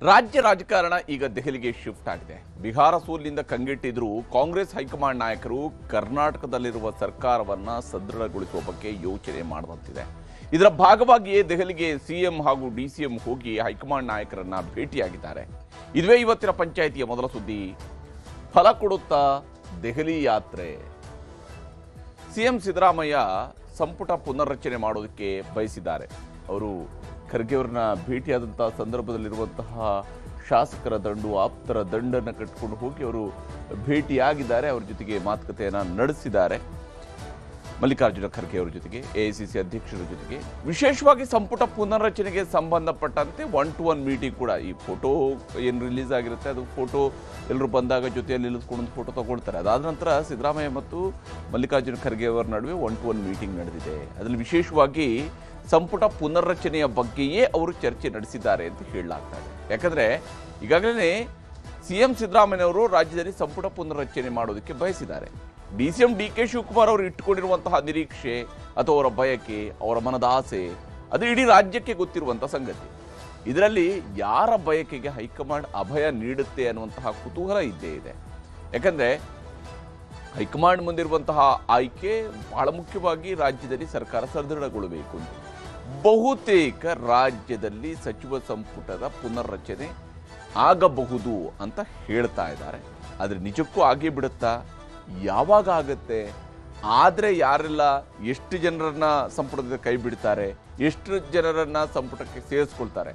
ರಾಜ್ಯ ರಾಜಕಾರಣ ಈಗ ದೆಹಲಿಗೆ ಶಿಫ್ಟ್ ಆಗಿದೆ. ಬಿಹಾರ ಸೋಲಿನಿಂದ ಕಂಗೆಟ್ಟಿದ್ರು ಕಾಂಗ್ರೆಸ್ ಹೈಕಮಾಂಡ್ ನಾಯಕರು ಕರ್ನಾಟಕದಲ್ಲಿರುವ ಸರ್ಕಾರವನ್ನ ಸದೃಢಗೊಳಿಸುವ ಬಗ್ಗೆ ಯೋಚನೆ ಮಾಡುವಂತಿದೆ. ಇದರ ಭಾಗವಾಗಿಯೇ ದೆಹಲಿಗೆ ಸಿಎಂ ಹಾಗೂ ಡಿಸಿಎಂ ಹೋಗಿ ಹೈಕಮಾಂಡ್ ನಾಯಕರನ್ನ ಭೇಟಿಯಾಗಿದ್ದಾರೆ. ಇದುವೇ ಇವತ್ತಿನ ಪಂಚಾಯಿತಿಯ ಮೊದಲ ಸುದ್ದಿ. ಫಲ ಕೊಡುತ್ತಾ ದೆಹಲಿ ಯಾತ್ರೆ. ಸಿಎಂ ಸಿದ್ದರಾಮಯ್ಯ ಸಂಪುಟ ಪುನರ್ರಚನೆ ಮಾಡೋದಕ್ಕೆ ಬಯಸಿದ್ದಾರೆ. ಅವರು ಖರ್ಗೆ ಅವರನ್ನ ಭೇಟಿಯಾದಂತಹ ಸಂದರ್ಭದಲ್ಲಿರುವಂತಹ ಶಾಸಕರ ದಂಡು, ಆಪ್ತರ ದಂಡನ್ನು ಕಟ್ಟಿಕೊಂಡು ಹೋಗಿ ಅವರು ಭೇಟಿಯಾಗಿದ್ದಾರೆ. ಅವರ ಜೊತೆಗೆ ಮಾತುಕತೆಯನ್ನು ನಡೆಸಿದ್ದಾರೆ. ಮಲ್ಲಿಕಾರ್ಜುನ ಖರ್ಗೆ ಅವರ ಜೊತೆಗೆ, ಎಐಸಿಸಿ ಅಧ್ಯಕ್ಷರ ಜೊತೆಗೆ ವಿಶೇಷವಾಗಿ ಸಂಪುಟ ಪುನರ್ರಚನೆಗೆ ಸಂಬಂಧಪಟ್ಟಂತೆ 1-to-1 ಮೀಟಿಂಗ್ ಕೂಡ. ಈ ಫೋಟೋ ಏನು ರಿಲೀಸ್ ಆಗಿರುತ್ತೆ, ಅದು ಫೋಟೋ ಎಲ್ಲರೂ ಬಂದಾಗ ಜೊತೆಯಲ್ಲಿ ನಿಲ್ಲಿಸ್ಕೊಂಡು ಫೋಟೋ ತಗೊಳ್ತಾರೆ. ಅದಾದ ನಂತರ ಸಿದ್ದರಾಮಯ್ಯ ಮತ್ತು ಮಲ್ಲಿಕಾರ್ಜುನ ಖರ್ಗೆ ಅವರ ನಡುವೆ 1-to-1 ಮೀಟಿಂಗ್ ನಡೆದಿದೆ. ಅದರಲ್ಲಿ ವಿಶೇಷವಾಗಿ ಸಂಪುಟ ಪುನರ್ರಚನೆಯ ಬಗ್ಗೆಯೇ ಅವರು ಚರ್ಚೆ ನಡೆಸಿದ್ದಾರೆ ಅಂತ ಹೇಳಲಾಗ್ತಾ ಇದೆ. ಯಾಕಂದರೆ ಈಗಾಗಲೇ ಸಿಎಂ ಸಿದ್ದರಾಮಯ್ಯನವರು ರಾಜ್ಯದಲ್ಲಿ ಸಂಪುಟ ಪುನರ್ರಚನೆ ಮಾಡೋದಕ್ಕೆ ಬಯಸಿದ್ದಾರೆ. ಡಿಸಿಎಂ ಡಿಕೆ ಶಿವಕುಮಾರ್ ಅವರು ಇಟ್ಟುಕೊಂಡಿರುವಂತಹ ನಿರೀಕ್ಷೆ ಅಥವಾ ಅವರ ಬಯಕೆ, ಅವರ ಮನದ ಆಸೆ, ಅದು ಇಡೀ ರಾಜ್ಯಕ್ಕೆ ಗೊತ್ತಿರುವಂಥ ಸಂಗತಿ. ಇದರಲ್ಲಿ ಯಾರ ಬಯಕೆಗೆ ಹೈಕಮಾಂಡ್ ಅಭಯ ನೀಡುತ್ತೆ ಅನ್ನುವಂತಹ ಕುತೂಹಲ ಇದ್ದೇ ಇದೆ. ಯಾಕಂದರೆ ಹೈಕಮಾಂಡ್ ಮುಂದಿರುವಂತಹ ಆಯ್ಕೆ ಬಹಳ ಮುಖ್ಯವಾಗಿ ರಾಜ್ಯದಲ್ಲಿ ಸರ್ಕಾರ ಸದೃಢಗೊಳ್ಳಬೇಕು. ಬಹುತೇಕ ರಾಜ್ಯದಲ್ಲಿ ಸಚಿವ ಸಂಪುಟದ ಪುನರ್ರಚನೆ ಆಗಬಹುದು ಅಂತ ಹೇಳ್ತಾ ಇದ್ದಾರೆ. ಆದರೆ ನಿಜಕ್ಕೂ ಆಗೇ ಬಿಡುತ್ತಾ? ಯಾವಾಗ ಆಗುತ್ತೆ? ಆದರೆ ಯಾರೆಲ್ಲ ಎಷ್ಟು ಜನರನ್ನ ಸಂಪುಟದಿಂದ ಕೈ ಬಿಡ್ತಾರೆ, ಎಷ್ಟು ಜನರನ್ನ ಸಂಪುಟಕ್ಕೆ ಸೇರಿಸ್ಕೊಳ್ತಾರೆ,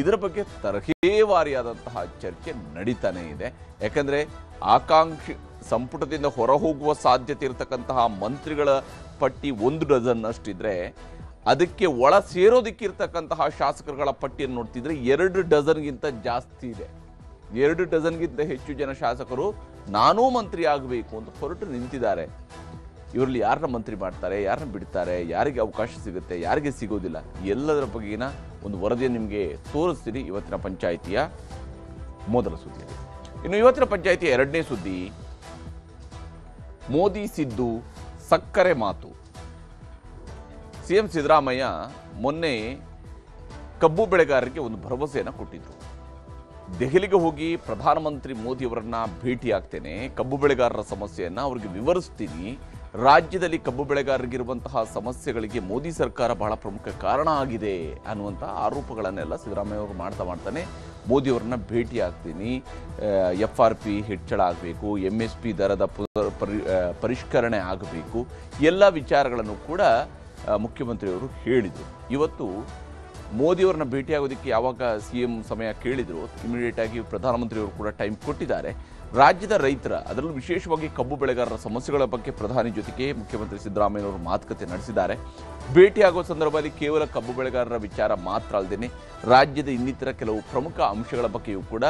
ಇದರ ಬಗ್ಗೆ ತರಹೇವಾರಿಯಾದಂತಹ ಚರ್ಚೆ ನಡೀತಾನೆ ಇದೆ. ಯಾಕಂದರೆ ಆಕಾಂಕ್ಷಿ ಸಂಪುಟದಿಂದ ಹೊರಹೋಗುವ ಸಾಧ್ಯತೆ ಇರತಕ್ಕಂತಹ ಮಂತ್ರಿಗಳ ಪಟ್ಟಿ 1 ಡಜನ್ ಅಷ್ಟಿದ್ರೆ, ಅದಕ್ಕೆ ಒಳ ಸೇರೋದಕ್ಕಿರ್ತಕ್ಕಂತಹ ಶಾಸಕರುಗಳ ಪಟ್ಟಿಯನ್ನು ನೋಡ್ತಿದ್ರೆ 2 ಡಜನ್ಗಿಂತ ಜಾಸ್ತಿ ಇದೆ. 2 ಡಜನ್ಗಿಂತ ಹೆಚ್ಚು ಜನ ಶಾಸಕರು ನಾನೂ ಮಂತ್ರಿ ಆಗಬೇಕು ಅಂತ ಹೊರಟು ನಿಂತಿದ್ದಾರೆ. ಇವರಲ್ಲಿ ಯಾರನ್ನ ಮಂತ್ರಿ ಮಾಡ್ತಾರೆ, ಯಾರನ್ನ ಬಿಡ್ತಾರೆ, ಯಾರಿಗೆ ಅವಕಾಶ ಸಿಗುತ್ತೆ, ಯಾರಿಗೆ ಸಿಗೋದಿಲ್ಲ, ಎಲ್ಲದರ ಬಗೆಗಿನ ಒಂದು ವರದಿಯನ್ನು ನಿಮಗೆ ತೋರಿಸ್ತೀನಿ ಇವತ್ತಿನ ಪಂಚಾಯಿತಿಯ ಮೊದಲ ಸುದ್ದಿಯಲ್ಲಿ. ಇನ್ನು ಇವತ್ತಿನ ಪಂಚಾಯಿತಿಯ ಎರಡನೇ ಸುದ್ದಿ, ಮೋದಿ ಸಿದ್ದು ಸಕ್ಕರೆ ಮಾತು. ಸಿಎಂ ಸಿದ್ದರಾಮಯ್ಯ ಮೊನ್ನೆ ಕಬ್ಬು ಬೆಳೆಗಾರರಿಗೆ ಒಂದು ಭರವಸೆಯನ್ನು ಕೊಟ್ಟಿದ್ರು. ದೆಹಲಿಗೆ ಹೋಗಿ ಪ್ರಧಾನಮಂತ್ರಿ ಮೋದಿಯವರನ್ನ ಭೇಟಿಯಾಗ್ತೇನೆ, ಕಬ್ಬು ಬೆಳೆಗಾರರ ಸಮಸ್ಯೆಯನ್ನು ಅವ್ರಿಗೆ ವಿವರಿಸ್ತೀನಿ, ರಾಜ್ಯದಲ್ಲಿ ಕಬ್ಬು ಬೆಳೆಗಾರರಿಗಿರುವಂತಹ ಸಮಸ್ಯೆಗಳಿಗೆ ಮೋದಿ ಸರ್ಕಾರ ಬಹಳ ಪ್ರಮುಖ ಕಾರಣ ಆಗಿದೆ ಅನ್ನುವಂಥ ಆರೋಪಗಳನ್ನೆಲ್ಲ ಸಿದ್ದರಾಮಯ್ಯ ಅವರು ಮಾಡ್ತಾನೆ ಮೋದಿಯವರನ್ನ ಭೇಟಿಯಾಗ್ತೀನಿ, FRP ಹೆಚ್ಚಳ ಆಗಬೇಕು, MSP ದರದ ಪರಿಷ್ಕರಣೆ ಆಗಬೇಕು, ಎಲ್ಲ ವಿಚಾರಗಳನ್ನು ಕೂಡ ಮುಖ್ಯಮಂತ್ರಿಯವರು ಹೇಳಿದರು. ಇವತ್ತು ಮೋದಿಯವರನ್ನ ಭೇಟಿಯಾಗೋದಕ್ಕೆ ಯಾವಾಗ ಸಿಎಂ ಸಮಯ ಕೇಳಿದ್ರು, ಇಮಿಡಿಯೇಟ್ ಆಗಿ ಪ್ರಧಾನಮಂತ್ರಿಯವರು ಕೂಡ ಟೈಮ್ ಕೊಟ್ಟಿದ್ದಾರೆ. ರಾಜ್ಯದ ರೈತರ, ಅದರಲ್ಲೂ ವಿಶೇಷವಾಗಿ ಕಬ್ಬು ಬೆಳೆಗಾರರ ಸಮಸ್ಯೆಗಳ ಬಗ್ಗೆ ಪ್ರಧಾನಿ ಜೊತೆಗೆ ಮುಖ್ಯಮಂತ್ರಿ ಸಿದ್ದರಾಮಯ್ಯನವರು ಮಾತುಕತೆ ನಡೆಸಿದ್ದಾರೆ. ಭೇಟಿಯಾಗುವ ಸಂದರ್ಭದಲ್ಲಿ ಕೇವಲ ಕಬ್ಬು ಬೆಳೆಗಾರರ ವಿಚಾರ ಮಾತ್ರ ಅಲ್ಲದೆ ರಾಜ್ಯದ ಇನ್ನಿತರ ಕೆಲವು ಪ್ರಮುಖ ಅಂಶಗಳ ಬಗ್ಗೆಯೂ ಕೂಡ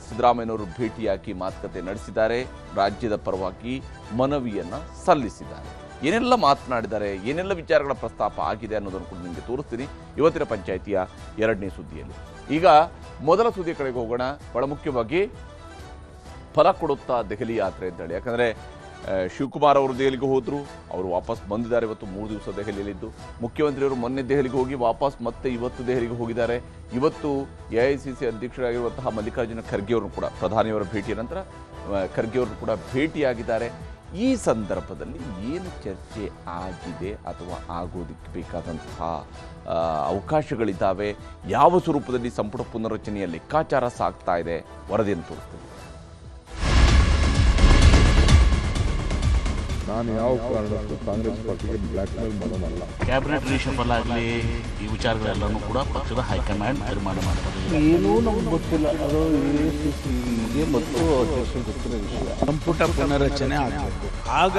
ಸಿದ್ದರಾಮಯ್ಯನವರು ಭೇಟಿಯಾಗಿ ಮಾತುಕತೆ ನಡೆಸಿದ್ದಾರೆ. ರಾಜ್ಯದ ಪರವಾಗಿ ಮನವಿಯನ್ನು ಸಲ್ಲಿಸಿದ್ದಾರೆ. ಏನೆಲ್ಲ ಮಾತನಾಡಿದ್ದಾರೆ, ಏನೆಲ್ಲ ವಿಚಾರಗಳ ಪ್ರಸ್ತಾಪ ಆಗಿದೆ ಅನ್ನೋದನ್ನು ಕೂಡ ನಿಮಗೆ ತೋರಿಸ್ತೀನಿ ಇವತ್ತಿನ ಪಂಚಾಯಿತಿಯ ಎರಡನೇ ಸುದ್ದಿಯಲ್ಲಿ. ಈಗ ಮೊದಲ ಸುದ್ದಿ ಕಡೆಗೆ ಹೋಗೋಣ. ಬಹಳ ಮುಖ್ಯವಾಗಿ ಫಲ ಕೊಡುತ್ತಾ ದೆಹಲಿ ಯಾತ್ರೆ ಅಂತೇಳಿ. ಯಾಕಂದರೆ ಶಿವಕುಮಾರ್ ಅವರು ದೆಹಲಿಗೆ ಹೋದರು, ಅವರು ವಾಪಸ್ ಬಂದಿದ್ದಾರೆ. ಇವತ್ತು 3 ದಿವಸ ದೆಹಲಿಯಲ್ಲಿದ್ದು ಮುಖ್ಯಮಂತ್ರಿಯವರು ಮೊನ್ನೆ ದೆಹಲಿಗೆ ಹೋಗಿ ವಾಪಸ್ ಮತ್ತೆ ಇವತ್ತು ದೆಹಲಿಗೆ ಹೋಗಿದ್ದಾರೆ. ಇವತ್ತು ಎಐಸಿಸಿ ಅಧ್ಯಕ್ಷರಾಗಿರುವಂತಹ ಮಲ್ಲಿಕಾರ್ಜುನ ಖರ್ಗೆ ಅವರು ಕೂಡ ಪ್ರಧಾನಿಯವರ ಭೇಟಿಯ ನಂತರ ಖರ್ಗೆ ಅವರು ಕೂಡ ಭೇಟಿಯಾಗಿದ್ದಾರೆ. ಈ ಸಂದರ್ಭದಲ್ಲಿ ಏನು ಚರ್ಚೆ ಆಗಿದೆ ಅಥವಾ ಆಗೋದಕ್ಕೆ ಬೇಕಾದಂತಹ ಅವಕಾಶಗಳಿದ್ದಾವೆ, ಯಾವ ಸ್ವರೂಪದಲ್ಲಿ ಸಂಪುಟ ಪುನರ್ರಚನೆಯ ಲೆಕ್ಕಾಚಾರ ಸಾಗ್ತಾ ಇದೆ, ವರದಿಯನ್ನು ತೋರಿಸ್ತೀನಿ. ನಾನು ಯಾವ ಕಾರಣಕ್ಕೂ ಕಾಂಗ್ರೆಸ್ ಪಾರ್ಟಿಗೆ ಬ್ಲ್ಯಾಕ್ ಮೇಲ್ ಮಾಡೋನಲ್ಲ. ಕ್ಯಾಬಿನೆಟ್ ರೀಶಫಲ್ ಆಗಲಿ, ಈ ವಿಚಾರಗಳೆಲ್ಲನೂ ಕೂಡ ಪಕ್ಷದ ಹೈಕಮಾಂಡ್ ತೀರ್ಮಾನ ಮಾಡ್ತಾರೆ. ಏನೂ ನಮ್ಗೆ ಗೊತ್ತಿಲ್ಲ, ಅದು ಎಐಸಿಸಿಗೆ ಮತ್ತು ಅಧ್ಯಕ್ಷರಿಗೆ ಗೊತ್ತಿರೋ ವಿಷಯ. ಸಂಪುಟ ಪುನರ್ರಚನೆ ಆಗಬೇಕು, ಆಗ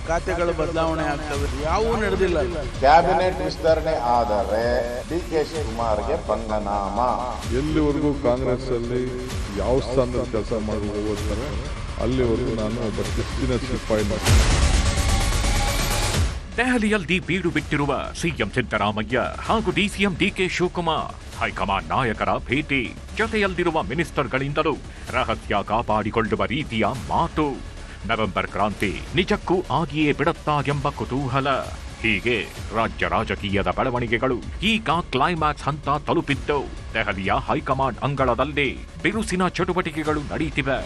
ಖಾತೆಗಳು ಬದಲಾವಣೆ ಆಗ್ತವೆ. ಯಾವುವು ನಡೆದಿಲ್ಲ. ಕ್ಯಾಬಿನೆಟ್ ವಿಸ್ತರಣೆ ಆದರೆ ಡಿಕೆ ಶಿವಕುಮಾರ್ಗೆ ಪಂಗನಾಮ. ಎಲ್ಲಿವರೆಗೂ ಕಾಂಗ್ರೆಸ್ ಅಲ್ಲಿ ಯಾವ ಸ್ಥಾನದಲ್ಲಿ ಕೆಲಸ ಮಾಡಿ ಹೋಗ್ತಾರೆ ಅಲ್ಲಿವರೆಗೂ ನಾನು ಒಬ್ಬ ಶಿಸ್ತಿನ ಸಿಪಾಯಿ. ದೆಹಲಿಯಲ್ಲಿ ಬೀಡು ಬಿಟ್ಟಿರುವ ಸಿಎಂ ಸಿದ್ದರಾಮಯ್ಯ ಹಾಗೂ ಡಿಸಿಎಂ ಡಿಕೆ ಶಿವಕುಮಾರ್ ಹೈಕಮಾಂಡ್ ನಾಯಕರ ಭೇಟಿ, ಜೊತೆಯಲ್ಲಿರುವ ಮಿನಿಸ್ಟರ್ಗಳಿಂದಲೂ ರಹಸ್ಯ ಕಾಪಾಡಿಕೊಳ್ಳುವ ರೀತಿಯ ಮಾತು. ನವೆಂಬರ್ ಕ್ರಾಂತಿ ನಿಜಕ್ಕೂ ಆಗಿಯೇ ಬಿಡುತ್ತಾ ಎಂಬ ಕುತೂಹಲ. ಹೀಗೆ ರಾಜ್ಯ ರಾಜಕೀಯದ ಬೆಳವಣಿಗೆಗಳು ಈಗ ಕ್ಲೈಮ್ಯಾಕ್ಸ್ ಹಂತ ತಲುಪಿದ್ದು ದೆಹಲಿಯ ಹೈಕಮಾಂಡ್ ಅಂಗಳದಲ್ಲಿ ಬಿರುಸಿನ ಚಟುವಟಿಕೆಗಳು ನಡೆಯುತ್ತಿವೆ.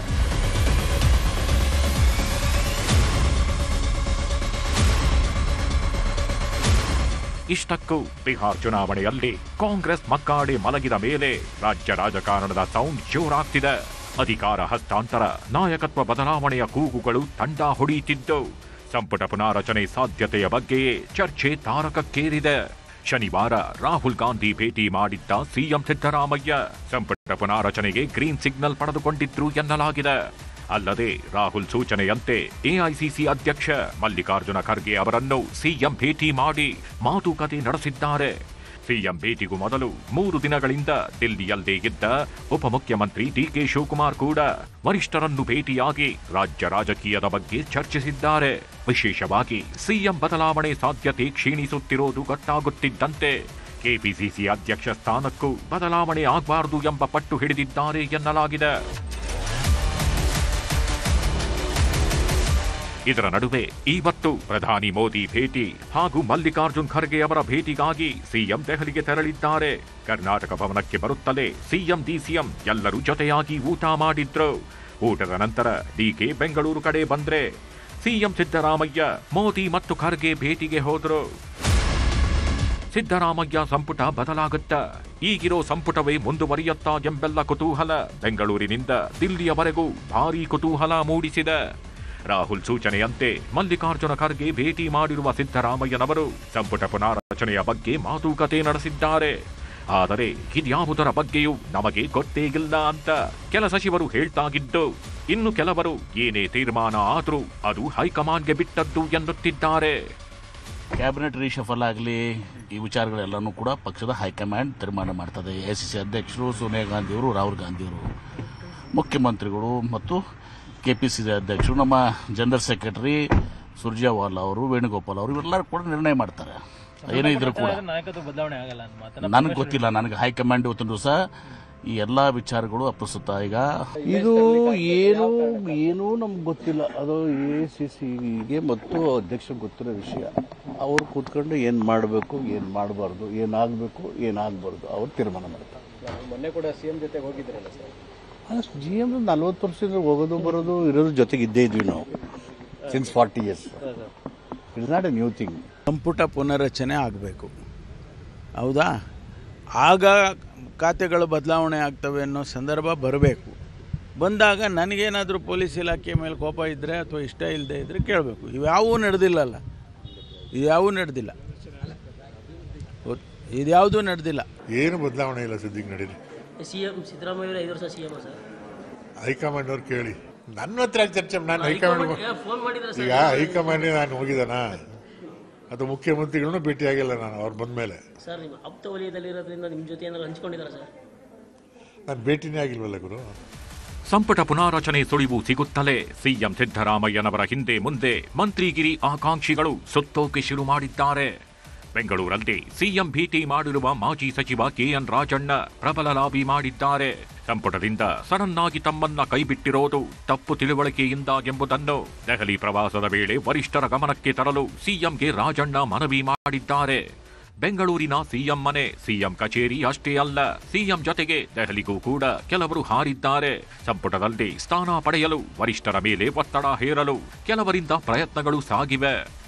ಇಷ್ಟಕ್ಕೂ ಬಿಹಾರ್ ಚುನಾವಣೆಯಲ್ಲಿ ಕಾಂಗ್ರೆಸ್ ಮಕ್ಕಾಡೆ ಮಲಗಿದ ಮೇಲೆ ರಾಜ್ಯ ರಾಜಕಾರಣದ ಸೌಂಡ್ ಜೋರಾಗ್ತಿದೆ. ಅಧಿಕಾರ ಹಸ್ತಾಂತರ, ನಾಯಕತ್ವ ಬದಲಾವಣೆಯ ಕೂಗುಗಳು ತಂಡ ಹೊಡೆಯುತ್ತಿದ್ದು ಸಂಪುಟ ಪುನಾರಚನೆ ಸಾಧ್ಯತೆಯ ಬಗ್ಗೆಯೇ ಚರ್ಚೆ ತಾರಕಕ್ಕೇರಿದೆ. ಶನಿವಾರ ರಾಹುಲ್ ಗಾಂಧಿ ಭೇಟಿ ಮಾಡಿದ್ದ ಸಿಎಂ ಸಿದ್ದರಾಮಯ್ಯ ಸಂಪುಟ ಪುನಾರಚನೆಗೆ ಗ್ರೀನ್ ಸಿಗ್ನಲ್ ಪಡೆದುಕೊಂಡಿದ್ರು ಎನ್ನಲಾಗಿದೆ. ಅಲ್ಲದೆ ರಾಹುಲ್ ಸೂಚನೆಯಂತೆ ಎಐಸಿಸಿ ಅಧ್ಯಕ್ಷ ಮಲ್ಲಿಕಾರ್ಜುನ ಖರ್ಗೆ ಅವರನ್ನು ಸಿಎಂ ಭೇಟಿ ಮಾಡಿ ಮಾತುಕತೆ ನಡೆಸಿದ್ದಾರೆ. ಸಿಎಂ ಭೇಟಿಗೂ ಮೊದಲು 3 ದಿನಗಳಿಂದ ದಿಲ್ಲಿಯಲ್ಲೇ ಇದ್ದ ಉಪಮುಖ್ಯಮಂತ್ರಿ ಡಿಕೆ ಶಿವಕುಮಾರ್ ಕೂಡ ವರಿಷ್ಠರನ್ನು ಭೇಟಿಯಾಗಿ ರಾಜ್ಯ ರಾಜಕೀಯದ ಬಗ್ಗೆ ಚರ್ಚಿಸಿದ್ದಾರೆ. ವಿಶೇಷವಾಗಿ ಸಿಎಂ ಬದಲಾವಣೆ ಸಾಧ್ಯತೆ ಕ್ಷೀಣಿಸುತ್ತಿರುವುದು ಗೊತ್ತಾಗುತ್ತಿದ್ದಂತೆ ಕೆಪಿಸಿಸಿ ಅಧ್ಯಕ್ಷ ಸ್ಥಾನಕ್ಕೂ ಬದಲಾವಣೆ ಆಗಬಾರದು ಎಂಬ ಪಟ್ಟು ಹಿಡಿದಿದ್ದಾರೆ ಎನ್ನಲಾಗಿದೆ. ಇದರ ನಡುವೆ ಇವತ್ತು ಪ್ರಧಾನಿ ಮೋದಿ ಭೇಟಿ ಹಾಗೂ ಮಲ್ಲಿಕಾರ್ಜುನ್ ಖರ್ಗೆ ಅವರ ಭೇಟಿಗಾಗಿ ಸಿಎಂ ದೆಹಲಿಗೆ ತೆರಳಿದ್ದಾರೆ. ಕರ್ನಾಟಕ ಭವನಕ್ಕೆ ಬರುತ್ತಲೇ ಸಿಎಂ ಡಿಸಿಎಂ ಎಲ್ಲರೂ ಜೊತೆಯಾಗಿ ಊಟ ಮಾಡಿದ್ರು. ಊಟದ ನಂತರ ಡಿಕೆ ಬೆಂಗಳೂರು ಕಡೆ ಬಂದ್ರೆ ಸಿಎಂ ಸಿದ್ದರಾಮಯ್ಯ ಮೋದಿ ಮತ್ತು ಖರ್ಗೆ ಭೇಟಿಗೆ ಹೋದ್ರು. ಸಿದ್ದರಾಮಯ್ಯ ಸಂಪುಟ ಬದಲಾಗುತ್ತಾ, ಈಗಿರೋ ಸಂಪುಟವೇ ಮುಂದುವರಿಯುತ್ತಾ ಎಂಬೆಲ್ಲ ಕುತೂಹಲ ಬೆಂಗಳೂರಿನಿಂದ ದಿಲ್ಲಿಯವರೆಗೂ ಭಾರೀ ಕುತೂಹಲ ಮೂಡಿಸಿದೆ. ರಾಹುಲ್ ಸೂಚನೆಯಂತೆ ಮಲ್ಲಿಕಾರ್ಜುನ ಖರ್ಗೆ ಭೇಟಿ ಮಾಡಿರುವ ಸಿದ್ದರಾಮಯ್ಯನವರು ಸಂಪುಟ ಪುನಾರಚನೆಯ ಬಗ್ಗೆ ಮಾತುಕತೆ ನಡೆಸಿದ್ದಾರೆ. ಆದರೆ ಇದ್ಯಾವುದರ ಬಗ್ಗೆಯೂ ನಮಗೆ ಗೊತ್ತೇ ಇಲ್ಲ ಅಂತ ಕೆಲ ಸಚಿವರು ಹೇಳ್ತಾಗಿದ್ದು, ಇನ್ನು ಕೆಲವರು ಏನೇ ತೀರ್ಮಾನ ಆದರೂ ಅದು ಹೈಕಮಾಂಡ್ಗೆ ಬಿಟ್ಟದ್ದು ಎನ್ನುತ್ತಿದ್ದಾರೆ. ಕ್ಯಾಬಿನೆಟ್ ರೀಶಫಲ್ ಆಗಲಿ ಈ ವಿಚಾರಗಳೆಲ್ಲನೂ ಕೂಡ ಪಕ್ಷದ ಹೈಕಮಾಂಡ್ ತೀರ್ಮಾನ ಮಾಡ್ತದೆ. ಎಐಸಿಸಿ ಅಧ್ಯಕ್ಷರು ಸೋನಿಯಾ ಗಾಂಧಿಯವರು, ರಾಹುಲ್ ಗಾಂಧಿಯವರು, ಮುಖ್ಯಮಂತ್ರಿಗಳು ಮತ್ತು ಕೆಪಿಸಿಸಿ ಅಧ್ಯಕ್ಷರು, ನಮ್ಮ ಜನರಲ್ ಸೆಕ್ರೆಟರಿ ಸುರ್ಜೇವಾಲಾ ಅವರು, ವೇಣುಗೋಪಾಲ್ ಅವರು ಇವರೆಲ್ಲರೂ ಕೂಡ ನಿರ್ಣಯ ಮಾಡ್ತಾರೆ. ಏನೇ ಇದ್ರೂ ಕೂಡ ನನಗೆ ಗೊತ್ತಿಲ್ಲ. ನನಗೆ ಹೈಕಮಾಂಡ್ ಇವತ್ತಿನ ದಿವಸ ಈ ಎಲ್ಲ ವಿಚಾರಗಳು ಅಪ್ರಸ್ತುತ. ಈಗ ಇದು ಏನೂ ನಮ್ಗೆ ಗೊತ್ತಿಲ್ಲ. ಅದು ಎಐಸಿಸಿಗೆ ಮತ್ತು ಅಧ್ಯಕ್ಷರಿಗೆ ಗೊತ್ತಿರೋ ವಿಷಯ. ಅವ್ರು ಕೂತ್ಕೊಂಡು ಏನು ಮಾಡಬೇಕು, ಏನು ಮಾಡಬಾರ್ದು, ಏನಾಗಬೇಕು, ಏನಾಗಬಾರ್ದು ಅವ್ರು ತೀರ್ಮಾನ ಮಾಡ್ತಾರೆ. ಮೊನ್ನೆ ಕೂಡ ಸಿಎಂ ಜೊತೆ ಹೋಗಿದ್ರಲ್ಲ ಸರ್? GM 40 ವರ್ಷದಿಂದ ಹೋಗೋದು ಬರೋದು ಇರೋದ್ರ ಜೊತೆಗೆ ಇದ್ದೇ ಇದ್ವಿ ನಾವು since 40 years. It's not A new thing. ಸಂಪುಟ ಪುನರ್ರಚನೆ ಆಗಬೇಕು, ಹೌದಾ? ಆಗ ಖಾತೆಗಳು ಬದಲಾವಣೆ ಆಗ್ತವೆ ಅನ್ನೋ ಸಂದರ್ಭ ಬರಬೇಕು. ಬಂದಾಗ ನನಗೇನಾದರೂ ಪೊಲೀಸ್ ಇಲಾಖೆ ಮೇಲೆ ಕೋಪ ಇದ್ದರೆ ಅಥವಾ ಇಷ್ಟ ಇಲ್ಲದೆ ಇದ್ದರೆ ಕೇಳಬೇಕು. ಇವ್ಯಾವೂ ನಡೆದಿಲ್ಲಲ್ಲ, ಇದ್ಯಾವೂ ನಡೆದಿಲ್ಲ, ಇದ್ಯಾವುದೂ ನಡೆದಿಲ್ಲ. ಏನು ಬದಲಾವಣೆ ಇಲ್ಲ ಸದ್ಯಕ್ಕೆ ನಡೀಲಿ. ಸಿಎಂ ಸಿದ್ದರಾಮಯ್ಯ 5 ವರ್ಷ ಸಿಎಂ ಸರ್. ಹೈಕಮಾಂಡ್ ಅವ್ರು ಕೇಳಿ, ನನ್ನ ಹತ್ರ ಚರ್ಚೆ. ನಾನು ಹೈಕಮಾಂಡ್ ಈಗ ಹೈಕಮಾಂಡ್ ನಾನು ಹೋಗಿದ್ದಾನ ಅಥವಾ ಮುಖ್ಯಮಂತ್ರಿಗಳನ್ನೂ ಭೇಟಿ ಆಗಿಲ್ಲ ನಾನು ಅವ್ರು ಬಂದ ಮೇಲೆ. ಸರ್ ನಿಮ್ಮ ಆಪ್ತ ವಲಯದಲ್ಲಿರೋದ್ರಿಂದ ನಿಮ್ಮ ಜೊತೆ ಏನಾದ್ರು ಹಂಚ್ಕೊಂಡಿದ್ದಾರೆ ಸರ್? ನಾನು ಭೇಟಿನೇ ಆಗಿಲ್ವಲ್ಲ ಗುರು. ಸಂಪುಟ ಪುನಾರಚನೆ ಸುಳಿವು ಸಿಗುತ್ತಲೇ ಸಿಎಂ ಸಿದ್ದರಾಮಯ್ಯನವರ ಹಿಂದೆ ಮುಂದೆ ಮಂತ್ರಿಗಿರಿ ಆಕಾಂಕ್ಷಿಗಳು ಸುತ್ತೋಕೆ ಶುರು ಮಾಡಿದ್ದಾರೆ. ಬೆಂಗಳೂರಲ್ಲಿ ಸಿಎಂ ಭೇಟಿ ಮಾಡಿರುವ ಮಾಜಿ ಸಚಿವ ಕೆಎನ್ ರಾಜಣ್ಣ ಪ್ರಬಲ ಲಾಬಿ ಮಾಡಿದ್ದಾರೆ. ಸಂಪುಟದಿಂದ ಸಡನ್ ಆಗಿ ತಮ್ಮನ್ನ ಕೈಬಿಟ್ಟಿರೋದು ತಪ್ಪು ತಿಳುವಳಿಕೆಯಿಂದ ಎಂಬುದನ್ನು ದೆಹಲಿ ಪ್ರವಾಸದ ವೇಳೆ ವರಿಷ್ಠರ ಗಮನಕ್ಕೆ ತರಲು ಸಿಎಂಗೆ ರಾಜಣ್ಣ ಮನವಿ ಮಾಡಿದ್ದಾರೆ. ಬೆಂಗಳೂರಿನ ಸಿಎಂ ಮನೆ, ಸಿಎಂ ಕಚೇರಿ ಅಷ್ಟೇ ಅಲ್ಲ, ಸಿಎಂ ಜೊತೆಗೆ ದೆಹಲಿಗೂ ಕೂಡ ಕೆಲವರು ಹಾರಿದ್ದಾರೆ. ಸಂಪುಟದಲ್ಲಿ ಸ್ಥಾನ ಪಡೆಯಲು ವರಿಷ್ಠರ ಮೇಲೆ ಒತ್ತಡ ಹೇರಲು ಕೆಲವರಿಂದ ಪ್ರಯತ್ನಗಳು ಸಾಗಿವೆ.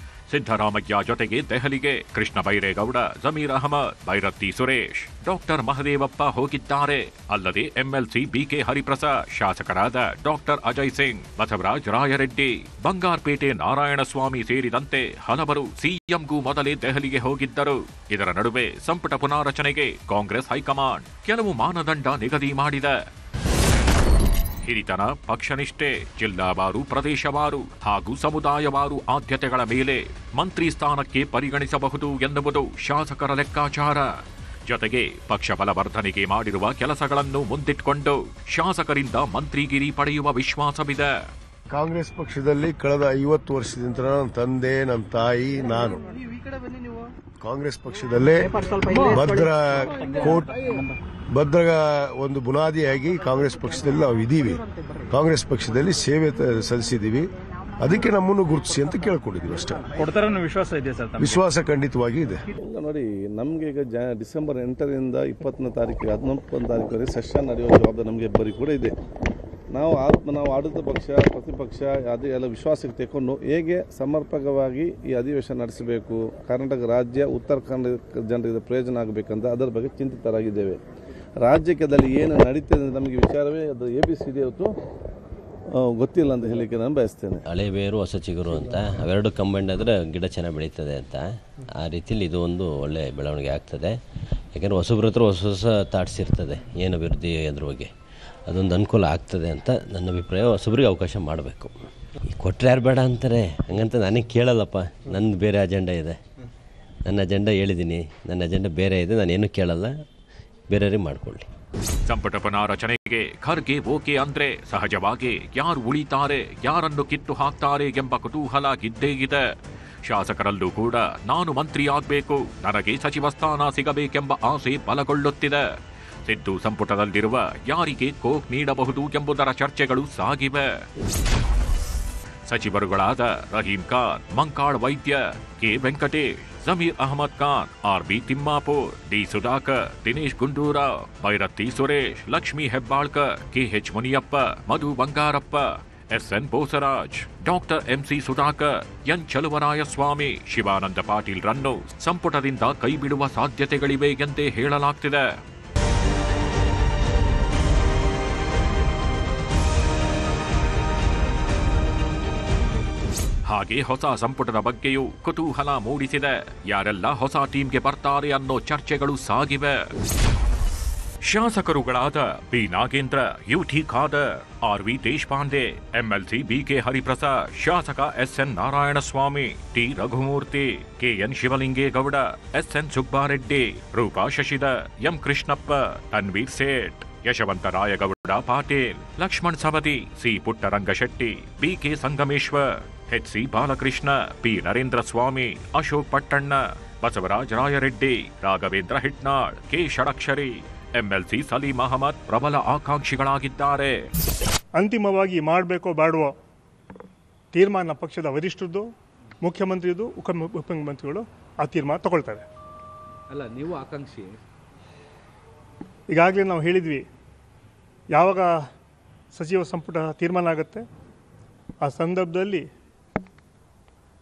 ಸಿದ್ದರಾಮಯ್ಯ ಜೊತೆಗೆ ದೆಹಲಿಗೆ ಕೃಷ್ಣ ಬೈರೇಗೌಡ, ಜಮೀರ್ ಅಹಮದ್, ಬೈರತ್ತಿ ಸುರೇಶ್, ಡಾಕ್ಟರ್ ಮಹದೇವಪ್ಪ ಹೋಗಿದ್ದಾರೆ. ಅಲ್ಲದೆ ಎಂಎಲ್ಸಿ ಬಿಕೆ ಹರಿಪ್ರಸಾದ್, ಶಾಸಕರಾದ ಡಾಕ್ಟರ್ ಅಜಯ್ ಸಿಂಗ್, ಬಸವರಾಜ್ ರಾಯರೆಡ್ಡಿ, ಬಂಗಾರಪೇಟೆ ನಾರಾಯಣಸ್ವಾಮಿ ಸೇರಿದಂತೆ ಹಲವರು ಸಿಎಂಗೂ ಮೊದಲೇ ದೆಹಲಿಗೆ ಹೋಗಿದ್ದರು. ಇದರ ನಡುವೆ ಸಂಪುಟ ಪುನಾರಚನೆಗೆ ಕಾಂಗ್ರೆಸ್ ಹೈಕಮಾಂಡ್ ಕೆಲವು ಮಾನದಂಡ ನಿಗದಿ ಮಾಡಿದೆ. ಹಿರಿತನ, ಪಕ್ಷನಿಷ್ಠೆ, ಜಿಲ್ಲಾವಾರು, ಪ್ರದೇಶವಾರು ಹಾಗೂ ಸಮುದಾಯವಾರು ಆದ್ಯತೆಗಳ ಮೇಲೆ ಮಂತ್ರಿ ಸ್ಥಾನಕ್ಕೆ ಪರಿಗಣಿಸಬಹುದು ಎನ್ನುವುದು ಶಾಸಕರ ಲೆಕ್ಕಾಚಾರ. ಜೊತೆಗೆ ಪಕ್ಷ ಬಲವರ್ಧನೆಗೆ ಮಾಡಿರುವ ಕೆಲಸಗಳನ್ನು ಮುಂದಿಟ್ಟುಕೊಂಡು ಶಾಸಕರಿಂದ ಮಂತ್ರಿಗಿರಿ ಪಡೆಯುವ ವಿಶ್ವಾಸವಿದೆ. ಕಾಂಗ್ರೆಸ್ ಪಕ್ಷದಲ್ಲಿ ಕಳೆದ 50 ವರ್ಷದಿಂದ ನನ್ನ ತಂದೆ, ನನ್ನ ತಾಯಿ, ನಾನು ಕಾಂಗ್ರೆಸ್ ಪಕ್ಷದಲ್ಲೇ ಭದ್ರ ಒಂದು ಬುನಾದಿಯಾಗಿ ಕಾಂಗ್ರೆಸ್ ಪಕ್ಷದಲ್ಲಿ ನಾವು ಇದ್ದೀವಿ. ಕಾಂಗ್ರೆಸ್ ಪಕ್ಷದಲ್ಲಿ ಸೇವೆ ಸಲ್ಲಿಸಿದ್ದೀವಿ. ಅದಕ್ಕೆ ನಮ್ಮನ್ನು ಗುರುತಿಸಿ ಅಂತ ಕೇಳ್ಕೊಂಡಿದ್ದೀವಿ ಅಷ್ಟೇ. ಕೊಡ್ತಾರ ವಿಶ್ವಾಸ ಇದೆ ಸರ್? ವಿಶ್ವಾಸ ಖಂಡಿತವಾಗಿ ಇದೆ. ನೋಡಿ, ನಮಗೆ ಈಗ ಡಿಸೆಂಬರ್ 8ರಿಂದ 20ನೇ ತಾರೀಕಿಗೆ 11ನೇ ತಾರೀಕುವರೆಗೆ ಸೆಷನ್ ನಡೆಯುವ ಜವಾಬ್ದಾರಿ ನಮಗೆ ಇಬ್ಬರಿಗೆ ಕೂಡ ಇದೆ. ನಾವು ಆಡಳಿತ ಪಕ್ಷ ಪ್ರತಿಪಕ್ಷ ಎಲ್ಲ ವಿಶ್ವಾಸಕ್ಕೆ ತೆಗೆದುಕೊಂಡು ಹೇಗೆ ಸಮರ್ಪಕವಾಗಿ ಈ ಅಧಿವೇಶನ ನಡೆಸಬೇಕು, ಕರ್ನಾಟಕ ರಾಜ್ಯ ಉತ್ತರ ಕನ್ನಡ ಜನರಿಗೆ ಪ್ರಯೋಜನ ಆಗಬೇಕಂತ ಅದರ ಬಗ್ಗೆ ಚಿಂತಿತರಾಗಿದ್ದೇವೆ. ರಾಜ್ಯದಲ್ಲಿ ಏನು ನಡೀತದೆ ನಮಗೆ ವಿಚಾರವೇ ಅದು ABCD ಇವತ್ತು ಗೊತ್ತಿಲ್ಲ ಅಂತ ಹೇಳಲಿಕ್ಕೆ ನಾನು ಬಯಸ್ತೇನೆ. ಹಳೆ ಬೇರು ಹೊಸ ಚಿಗುರು ಅಂತ ಅವೆರಡು ಕಂಬೈಂಡ್ ಆದರೆ ಗಿಡ ಚೆನ್ನಾಗಿ ಬೆಳೀತದೆ ಅಂತ, ಆ ರೀತಿಯಲ್ಲಿ ಇದು ಒಂದು ಒಳ್ಳೆಯ ಬೆಳವಣಿಗೆ ಆಗ್ತದೆ. ಯಾಕೆಂದರೆ ಹೊಸಬ್ರ ಹತ್ರ ಹೊಸ ಹೊಸ ಥಾಟ್ಸ್ ಇರ್ತದೆ ಏನು ಅಭಿವೃದ್ಧಿ ಅದ್ರ ಬಗ್ಗೆ, ಅದೊಂದು ಅನುಕೂಲ ಆಗ್ತದೆ ಅಂತ ನನ್ನ ಅಭಿಪ್ರಾಯ. ಹೊಸಬ್ರಿಗೆ ಅವಕಾಶ ಮಾಡಬೇಕು. ಕೊಟ್ಟರೆ ಯಾರು ಬೇಡ ಅಂತಾರೆ, ಹಂಗಂತ ನನಗೆ ಕೇಳಲ್ಲಪ್ಪ. ನಂದು ಬೇರೆ ಅಜೆಂಡಾ ಇದೆ, ನನ್ನ ಅಜೆಂಡಾ ಹೇಳಿದ್ದೀನಿ, ನನ್ನ ಅಜೆಂಡಾ ಬೇರೆ ಇದೆ, ನಾನೇನು ಕೇಳಲ್ಲ, ಬೇರೆಯವ್ರಿಗೆ ಮಾಡಿಕೊಳ್ಳಿ. ಸಂಪುಟ ಪುನಾರಚನೆಗೆ ಖರ್ಗೆ ಓಕೆ ಅಂದ್ರೆ ಸಹಜವಾಗಿ ಯಾರು ಉಳಿತಾರೆ, ಯಾರನ್ನು ಕಿತ್ತು ಹಾಕ್ತಾರೆ ಎಂಬ ಕುತೂಹಲ ಇದ್ದೇ ಇದೆ. ಶಾಸಕರಲ್ಲೂ ಕೂಡ ನಾನು ಮಂತ್ರಿ ಆಗಬೇಕು, ನನಗೆ ಸಚಿವ ಸ್ಥಾನ ಸಿಗಬೇಕೆಂಬ ಆಸೆ ಬಲಗೊಳ್ಳುತ್ತಿದೆ. ಸಿದ್ದು ಸಂಪುಟದಲ್ಲಿರುವ ಯಾರಿಗೆ ಕೋಕ್ ನೀಡಬಹುದು ಎಂಬುದರ ಚರ್ಚೆಗಳು ಸಾಗಿವೆ. ಸಚಿವರುಗಳಾದ Rahim Khan, Mankal Vaidya, K Venkatesh, Zameer Ahmed Khan, RB Timmapur, D Sudhakar, Dinesh Gundu Rao, Byrathi Suresh, Lakshmi Hebbalkar, KH Muniyappa, Madhu Bangarappa, SN Bosaraj, doctor MC Sudhakar, N Chaluvarayaswamy, Shivananda Patil ರನ್ನು ಸಂಪುಟದಿಂದ ಕೈಬಿಡುವ ಸಾಧ್ಯತೆಗಳಿವೆ ಎಂದೇ ಹೇಳಲಾಗ್ತಿದೆ. ಹಾಗೆ ಹೊಸ ಸಂಪುಟದ ಬಗ್ಗೆಯೂ ಕುತೂಹಲ ಮೂಡಿಸಿದೆ. ಯಾರೆಲ್ಲ ಹೊಸ ಟೀಮ್ಗೆ ಬರ್ತಾರೆ ಅನ್ನೋ ಚರ್ಚೆಗಳು ಸಾಗಿವೆ. ಶಾಸಕರುಗಳಾದ B Nagendra, UT Khader, RV Deshpande, MLC BK Hariprasad, ಶಾಸಕ SN Narayanaswamy, T Raghumurthy, KN Shivalingegowda, SN Subbareddy, Roopa Shashidhar, M Krishnappa, Tanveer Sait, Yashwant Rayagouda Patil, Lakshman Savadi, C Puttarangashetty, BK Sangameshwar, HC Balakrishna, P Narendra Swamy, Ashok ಪಟ್ಟಣ್ಣ, Basavaraj Rayareddy, Raghavendra Hitnal, K Shadakshari, MLC Salim Ahmed ಪ್ರಬಲ ಆಕಾಂಕ್ಷಿಗಳಾಗಿದ್ದಾರೆ. ಅಂತಿಮವಾಗಿ ಮಾಡಬೇಕೋ ಬೇಡವೋ ತೀರ್ಮಾನ ಪಕ್ಷದ ವರಿಷ್ಠರದ್ದು, ಮುಖ್ಯಮಂತ್ರಿದು, ಉಪಮುಖ್ಯಮಂತ್ರಿಗಳು ಆ ತೀರ್ಮಾನ ತಗೊಳ್ತಾರೆ. ಅಲ್ಲ, ನೀವು ಆಕಾಂಕ್ಷಿ. ಈಗಾಗಲೇ ನಾವು ಹೇಳಿದ್ವಿ, ಯಾವಾಗ ಸಚಿವ ಸಂಪುಟ ತೀರ್ಮಾನ ಆಗುತ್ತೆ ಆ ಸಂದರ್ಭದಲ್ಲಿ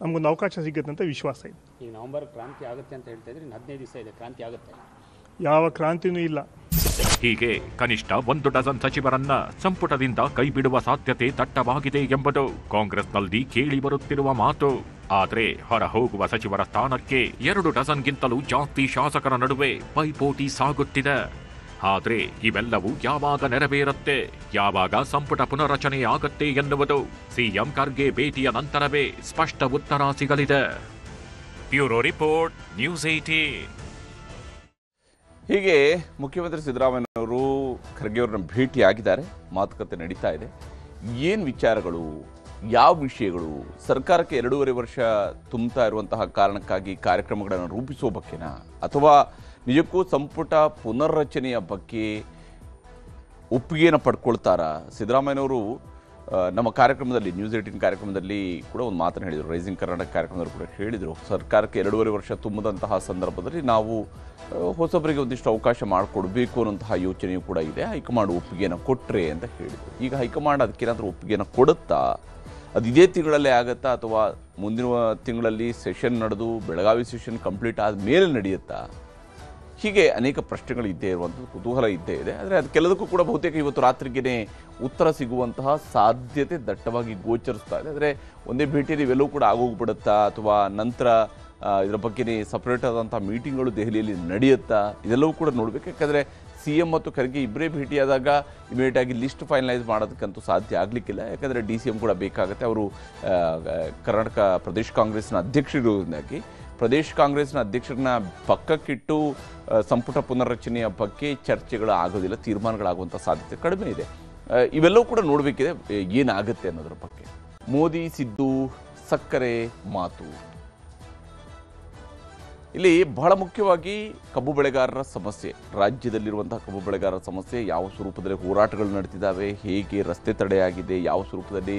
ನಮಗೊಂದು ಅವಕಾಶ ಸಿಗುತ್ತೆ ಅಂತ ವಿಶ್ವಾಸ ಇದೆ. ಈ ನವೆಂಬರ್ ಕ್ರಾಂತಿ ಆಗುತ್ತೆ ಅಂತ ಹೇಳ್ತಾ ಇದ್ರೆ 15 ದಿವಸ ಇದೆ, ಕ್ರಾಂತಿ ಆಗುತ್ತೆ? ಯಾವ ಕ್ರಾಂತಿನೂ ಇಲ್ಲ. ಹೀಗೆ ಕನಿಷ್ಠ 1 ಡಜನ್ ಸಚಿವರನ್ನ ಸಂಪುಟದಿಂದ ಕೈಬಿಡುವ ಸಾಧ್ಯತೆ ದಟ್ಟವಾಗಿದೆ ಎಂಬುದು ಕಾಂಗ್ರೆಸ್ನಲ್ಲಿ ಕೇಳಿ ಬರುತ್ತಿರುವ ಮಾತು. ಆದರೆ ಹೊರ ಹೋಗುವ ಸಚಿವರ ಸ್ಥಾನಕ್ಕೆ 2 ಡಜನ್ಗಿಂತಲೂ ಜಾಸ್ತಿ ಶಾಸಕರ ನಡುವೆ ಪೈಪೋಟಿ ಸಾಗುತ್ತಿದೆ. ಆದರೆ ಇವೆಲ್ಲವೂ ಯಾವಾಗ ನೆರವೇರುತ್ತೆ, ಯಾವಾಗ ಸಂಪುಟ ಪುನರ್ರಚನೆ ಆಗುತ್ತೆ ಎನ್ನುವುದು ಸಿಎಂ ಖರ್ಗೆ ಭೇಟಿಯ ನಂತರವೇ ಸ್ಪಷ್ಟ ಉತ್ತರ ಸಿಗಲಿದೆ. Bureau report, news 18. ಹೀಗೆ ಮುಖ್ಯಮಂತ್ರಿ ಸಿದ್ದರಾಮಯ್ಯನವರು ಖರ್ಗೆ ಅವರನ್ನ ಭೇಟಿಯಾಗಿದ್ದಾರೆ, ಮಾತುಕತೆ ನಡೀತಾ ಇದೆ. ಏನು ವಿಚಾರಗಳು, ಯಾವ ವಿಷಯಗಳು, ಸರ್ಕಾರಕ್ಕೆ 2.5 ವರ್ಷ ತುಂಬುತ್ತಾ ಇರುವಂತಹ ಕಾರಣಕ್ಕಾಗಿ ಕಾರ್ಯಕ್ರಮಗಳನ್ನು ರೂಪಿಸುವ ಬಗ್ಗೆನಾ, ಅಥವಾ ನಿಜಕ್ಕೂ ಸಂಪುಟ ಪುನರ್ರಚನೆಯ ಬಗ್ಗೆ ಒಪ್ಪಿಗೆಯನ್ನು ಪಡ್ಕೊಳ್ತಾರಾ? ಸಿದ್ದರಾಮಯ್ಯನವರು ನಮ್ಮ ಕಾರ್ಯಕ್ರಮದಲ್ಲಿ, ನ್ಯೂಸ್ 18 ಕಾರ್ಯಕ್ರಮದಲ್ಲಿ ಕೂಡ ಒಂದು ಮಾತನ್ನು ಹೇಳಿದರು, ರೈಸಿಂಗ್ ಕರ್ನಾಟಕ ಕಾರ್ಯಕ್ರಮದಲ್ಲಿ ಕೂಡ ಹೇಳಿದರು, ಸರ್ಕಾರಕ್ಕೆ 2.5 ವರ್ಷ ತುಂಬಿದಂತಹ ಸಂದರ್ಭದಲ್ಲಿ ನಾವು ಹೊಸಬರಿಗೆ ಒಂದಿಷ್ಟು ಅವಕಾಶ ಮಾಡಿಕೊಡ್ಬೇಕು ಅನ್ನೋಂತಹ ಯೋಚನೆಯೂ ಕೂಡ ಇದೆ, ಹೈಕಮಾಂಡ್ ಒಪ್ಪಿಗೆಯನ್ನು ಕೊಟ್ಟರೆ ಅಂತ ಹೇಳಿದರು. ಈಗ ಹೈಕಮಾಂಡ್ ಅದಕ್ಕೇನಾದರೂ ಒಪ್ಪಿಗೆಯನ್ನು ಕೊಡುತ್ತಾ? ಅದು ಇದೇ ತಿಂಗಳಲ್ಲೇ ಆಗುತ್ತಾ, ಅಥವಾ ಮುಂದಿನ ತಿಂಗಳಲ್ಲಿ ಸೆಷನ್ ನಡೆದು ಬೆಳಗಾವಿ ಸೆಷನ್ ಕಂಪ್ಲೀಟ್ ಆದ ಮೇಲೆ ನಡೆಯುತ್ತಾ? ಹೀಗೆ ಅನೇಕ ಪ್ರಶ್ನೆಗಳು ಇದ್ದೇ ಇರುವಂಥದ್ದು, ಕುತೂಹಲ ಇದ್ದೇ ಇದೆ. ಆದರೆ ಅದಕ್ಕೆಲ್ಲದಕ್ಕೂ ಕೂಡ ಬಹುತೇಕ ಇವತ್ತು ರಾತ್ರಿಗೇ ಉತ್ತರ ಸಿಗುವಂತಹ ಸಾಧ್ಯತೆ ದಟ್ಟವಾಗಿ ಗೋಚರಿಸ್ತಾ ಇದೆ. ಆದರೆ ಒಂದೇ ಭೇಟಿಯಲ್ಲಿ ಇವೆಲ್ಲವೂ ಕೂಡ ಆಗೋಗ್ಬಿಡುತ್ತಾ, ಅಥವಾ ನಂತರ ಇದರ ಬಗ್ಗೆ ಸಪ್ರೇಟ್ ಆದಂಥ ಮೀಟಿಂಗ್ಗಳು ದೆಹಲಿಯಲ್ಲಿ ನಡೆಯುತ್ತಾ, ಇದೆಲ್ಲವೂ ಕೂಡ ನೋಡಬೇಕು. ಯಾಕಂದರೆ CM ಮತ್ತು ಖರ್ಗೆ ಇಬ್ಬರೇ ಭೇಟಿಯಾದಾಗ ಇಮಿಡಿಯೇಟಾಗಿ ಲಿಸ್ಟ್ ಫೈನಲೈಸ್ ಮಾಡೋದಕ್ಕಂತೂ ಸಾಧ್ಯ ಆಗಲಿಕ್ಕಿಲ್ಲ. ಯಾಕಂದರೆ DCM ಕೂಡ ಬೇಕಾಗುತ್ತೆ. ಅವರು ಕರ್ನಾಟಕ ಪ್ರದೇಶ ಕಾಂಗ್ರೆಸ್ನ ಅಧ್ಯಕ್ಷರಿರುವುದಾಗಿ ಪ್ರದೇಶ ಕಾಂಗ್ರೆಸ್ನ ಅಧ್ಯಕ್ಷರನ್ನ ಪಕ್ಕಕ್ಕಿಟ್ಟು ಸಂಪುಟ ಪುನರ್ರಚನೆಯ ಬಗ್ಗೆ ಚರ್ಚೆಗಳು ಆಗೋದಿಲ್ಲ, ತೀರ್ಮಾನಗಳಾಗುವಂಥ ಸಾಧ್ಯತೆ ಕಡಿಮೆ ಇದೆ. ಇವೆಲ್ಲವೂ ಕೂಡ ನೋಡಬೇಕಿದೆ ಏನಾಗುತ್ತೆ ಅನ್ನೋದ್ರ ಬಗ್ಗೆ. ಮೋದಿ ಸಿದ್ದು ಸಕ್ಕರೆ ಮಾತು. ಇಲ್ಲಿ ಬಹಳ ಮುಖ್ಯವಾಗಿ ಕಬ್ಬು ಬೆಳೆಗಾರರ ಸಮಸ್ಯೆ, ರಾಜ್ಯದಲ್ಲಿರುವಂತಹ ಕಬ್ಬು ಬೆಳೆಗಾರರ ಸಮಸ್ಯೆ, ಯಾವ ಸ್ವರೂಪದಲ್ಲಿ ಹೋರಾಟಗಳು ನಡೆದಿದ್ದಾವೆ, ಹೇಗೆ ರಸ್ತೆ ತಡೆಯಾಗಿದೆ, ಯಾವ ಸ್ವರೂಪದಲ್ಲಿ